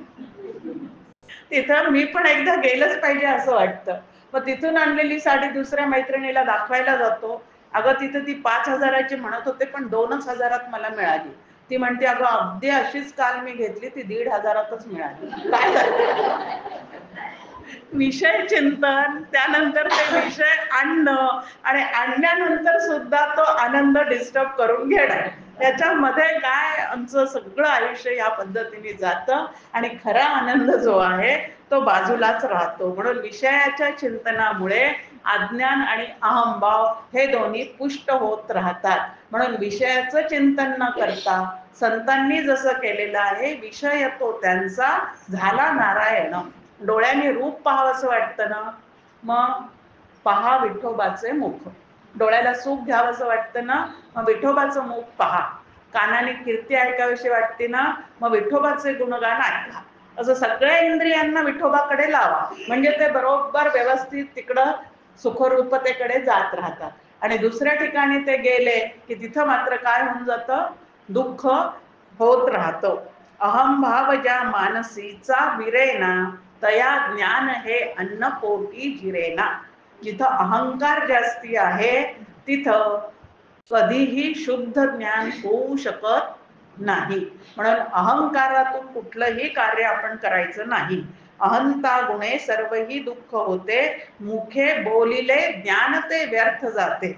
तिथं मी पण एकदा गेलंच पाहिजे असं वाटतं. मग तिथून आणलेली साडी दुसऱ्या मैत्रिणीला दाखवायला जातो. अगं तिथं ती 5,000ची म्हणत होते पण 2,000च मला मिळाली. ती म्हणते अगं अगदी अशीच काल मी घेतली ती 1,500च मिळाली. काय झालं? विषय चिंतन, त्यानंतर ते विषय आणणं आणि आणल्यानंतर सुद्धा तो आनंद डिस्टर्ब करून घेणं, त्याच्यामध्ये काय आमचं सगळं आयुष्य या पद्धतीने जातं आणि खरा आनंद जो आहे तो बाजूलाच राहतो. म्हणून विषयाच्या चिंतनामुळे अज्ञान आणि अहंभाव हे दोन्ही पुष्ट होत राहतात. म्हणून विषयाचं चिंतन न करता संतांनी जसं केलेलं आहे, विषय तो त्यांचा झाला नारायण. डोळ्यांनी रूप पाहावंसं वाटतं ना, मग पहा विठोबाचे मुख. डोळ्याला सुख घ्यावंसं वाटतं ना, मग विठोबाचं मुख पहा. कानाने कीर्ती ऐकावीशी वाटते ना, मग विठोबाचे गुणगान ऐका. असं सगळ्या इंद्रियांना विठोबाकडे लावा, म्हणजे ते बरोबर व्यवस्थित तिकडं सुखरूपतेकडे जात राहतात. आणि दुसऱ्या ठिकाणी ते गेले की तिथं मात्र काय होऊन जातं, दुःख होत राहतं. अहंभाव ज्या मानसीचा विरेना, तया ज्ञान हे अन्न पोटी जिरेना. जिथं अहंकार जास्ती आहे तिथं कधीही शुद्ध ज्ञान होऊ शकत नाही. म्हणून अहंकारातून कुठलंही कार्य आपण करायचं नाही. अहंता गुणे सर्वही दुःख होते, मुखे बोलिले ज्ञान ते व्यर्थ जाते.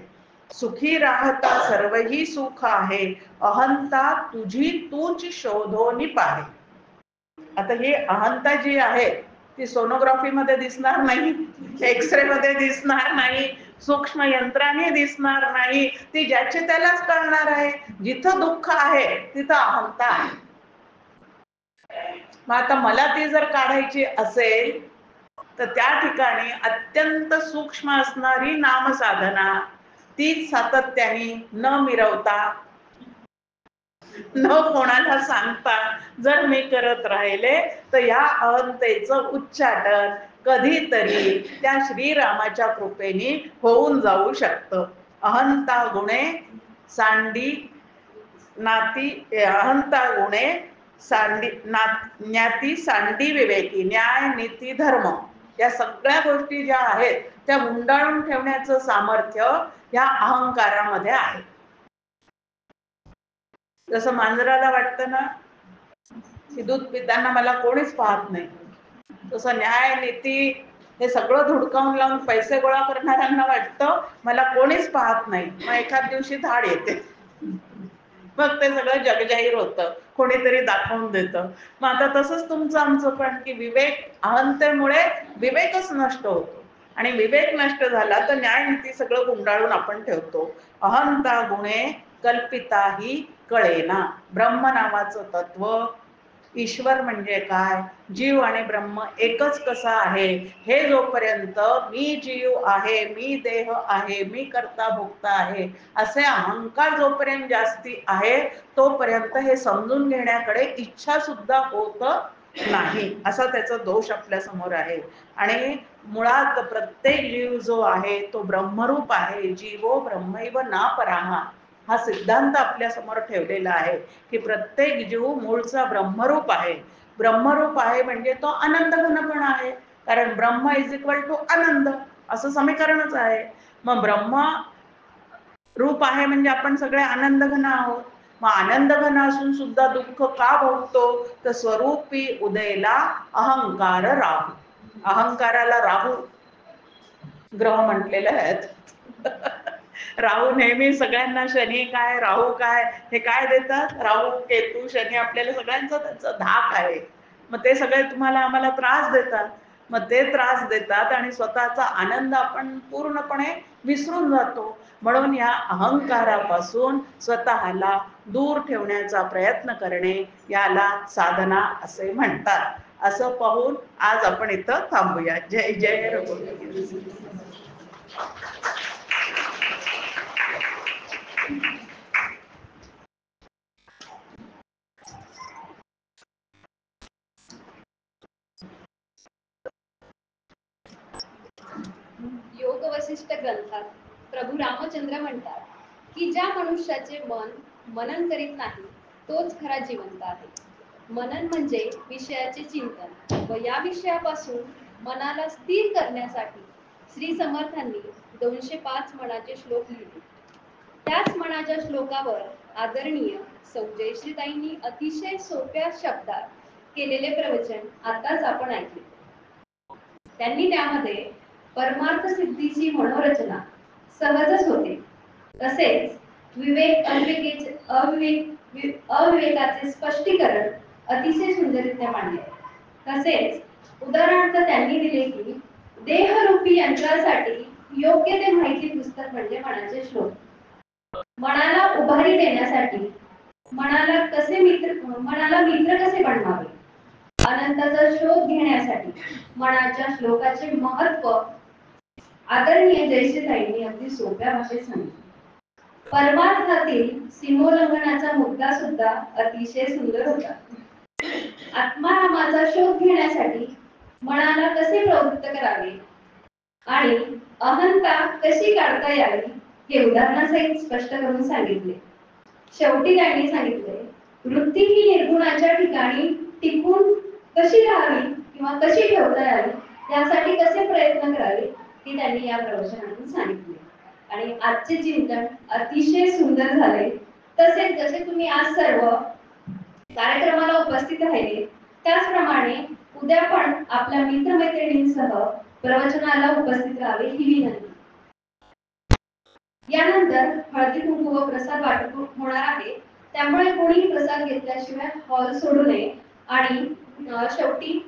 सुखी राहता सर्वही सुख आहे, अहंता तुझी तूच शोधोनी पाहे. आता ही अहंता जी आहे ती सोनोग्राफी मध्ये दिसणार नाही, एक्सरे मध्ये दिसणार नाही, सूक्ष्म यंत्राने दिसणार नाही, ती ज्याचे त्यालाच कळणार आहे. जिथं दुःख आहे तिथं अहंता आहे. मग आता मला ती जर काढायची असेल तर त्या ठिकाणी अत्यंत सूक्ष्म असणारी नामसाधना तीच सातत्याने न मिरवता न कोणाला सांगता जर मी करत राहिले तर या अहंतेचं उच्चाटन कधीतरी त्या श्रीरामाच्या कृपेने होऊन जाऊ शकतं. अहंता गुणे सांडी नाती, अहंता गुणे सांडी ज्ञाती सांडी विवेकी, न्याय नीती धर्म, या सगळ्या गोष्टी ज्या आहेत त्या गुंडाळून ठेवण्याचं सामर्थ्य या अहंकारामध्ये आहे. जसं मांजराला वाटतं ना की दूध पिताना मला कोणीच पाहत नाही, तसं न्याय नीती हे सगळं धुडकावून लावून पैसे गोळा करणाऱ्यांना वाटतं मला कोणीच पाहत नाही, मग एखाद दिवशी धाड येते, मग ते सगळं जगजाहीर होतं, कोणीतरी दाखवून देतं. मग आता तसंच तुमचं आमचं पण की विवेक, अहंतेमुळे विवेकच नष्ट होतो आणि विवेक नष्ट झाला तर न्याय नीती सगळं गुंडाळून आपण ठेवतो. अहंता गुणे कल्पिताही कळेना. ब्रह्म नावाचं तत्व, ईश्वर म्हणजे काय, जीव आणि ब्रह्म एकच कसा आहे हे जोपर्यंत मी जीव आहे, मी देह आहे, मी कर्ता भोक्ता आहे असे अहंकार जोपर्यंत जास्ती आहे तोपर्यंत हे समजून घेण्याकडे इच्छा सुद्धा होत नाही, असा त्याचा दोष आपल्या समोर आहे. आणि मुळात प्रत्येक जीव जो आहे तो ब्रह्मरूप आहे. जीवो ब्रह्मैव नापराहा हा सिद्धांत आपल्या समोर ठेवलेला आहे की प्रत्येक जीव मूळचा ब्रह्मरूप आहे. ब्रह्मरूप आहे म्हणजे तो आनंद घन पण आहे, कारण ब्रह्म इज इक्वल टू आनंद असं समीकरणच आहे. मग ब्रह्म रूप आहे म्हणजे आपण सगळे आनंद घन आहोत. मग आनंद घन असून सुद्धा दुःख का भोगतो, तर स्वरूपी उदयला अहंकार राहू. अहंकाराला राहू ग्रह म्हटलेले आहेत. राहू नेहमी सगळ्यांना शनी काय राहू काय हे काय देतात, राहू केतू शनी आपल्याला सगळ्यांचा त्यांचा धाक आहे. मग ते सगळे तुम्हाला आम्हाला त्रास देतात. मग ते त्रास देतात आणि स्वतःचा आनंद आपण पूर्णपणे विसरून जातो. म्हणून या अहंकारापासून स्वतःला दूर ठेवण्याचा प्रयत्न करणे याला साधना असे म्हणतात. असं पाहून आज आपण इथं थांबूया. जय जय रघुवीर. योग वसिष्ठ ग्रंथात प्रभू रामचंद्र म्हणतात की ज्या मनुष्याचे मन मनन करीत नाही तोच खरा जिवंत आहे. मनन म्हणजे विषयाचे चिंतन व या विषयापासून मनाला स्थिर करण्यासाठी श्री समर्थांनी 205 मनाचे श्लोक लिहिले. त्याच मनाच्या श्लोकावर आदरणीय सौ जयश्रीताईंनी अतिशय सोप्या शब्दात केलेले प्रवचन आताच आपण ऐकले. त्यांनी त्यामध्ये परमार्थ सिद्धीची मनोरचना सहजच होते. तसेच अविवेकाचे स्पष्टीकरण अतिशय सुंदररित्या मांडले. तसेच उदाहरणार्थ त्यांनी दिले की देहरूपी यंत्रासाठी योग्य ते माहिती पुस्तक म्हणजे मनाचे श्लोक. मनाला उभारी देण्यासाठी मनाला मित्र कसे बनवावे, अनंताचा शोध घेण्यासाठी मनाच्या श्लोकाचे महत्व आदरणीय जयश्रीताईंनी अगदी सोप्या भाषेत सांगितले. परमार्थातील सीमोल्लंघनाचा मुद्दा सुद्धा अतिशय सुंदर होता. आत्मारामाचा शोध घेण्यासाठी मनाला कसे प्रवृत्त करावे आणि अहंता कशी काढता यावी हे उदाहरणासहित स्पष्ट करून सांगितले. शेवटी त्यांनी सांगितले वृत्ती ही निर्गुणाच्या ठिकाणी टिकून कशी राहावी किंवा कशी ठेवता यावी यासाठी कसे प्रयत्न करावे हे त्यांनी या प्रवचनातून सांगितले. आणि आजचे चिंतन अतिशय सुंदर झाले. तसेच जसे तुम्ही आज सर्व कार्यक्रमाला उपस्थित राहिले त्याचप्रमाणे उद्या पण आपल्या मित्रमैत्रिणींसह प्रवचनाला उपस्थित राहावे ही विनंती. यानंतर हळदी कुंकू व प्रसाद वाटप होणार आहे. त्यामुळे कोणी प्रसाद घेतल्याशिवाय हॉल सोडू नये. आणि शेवटी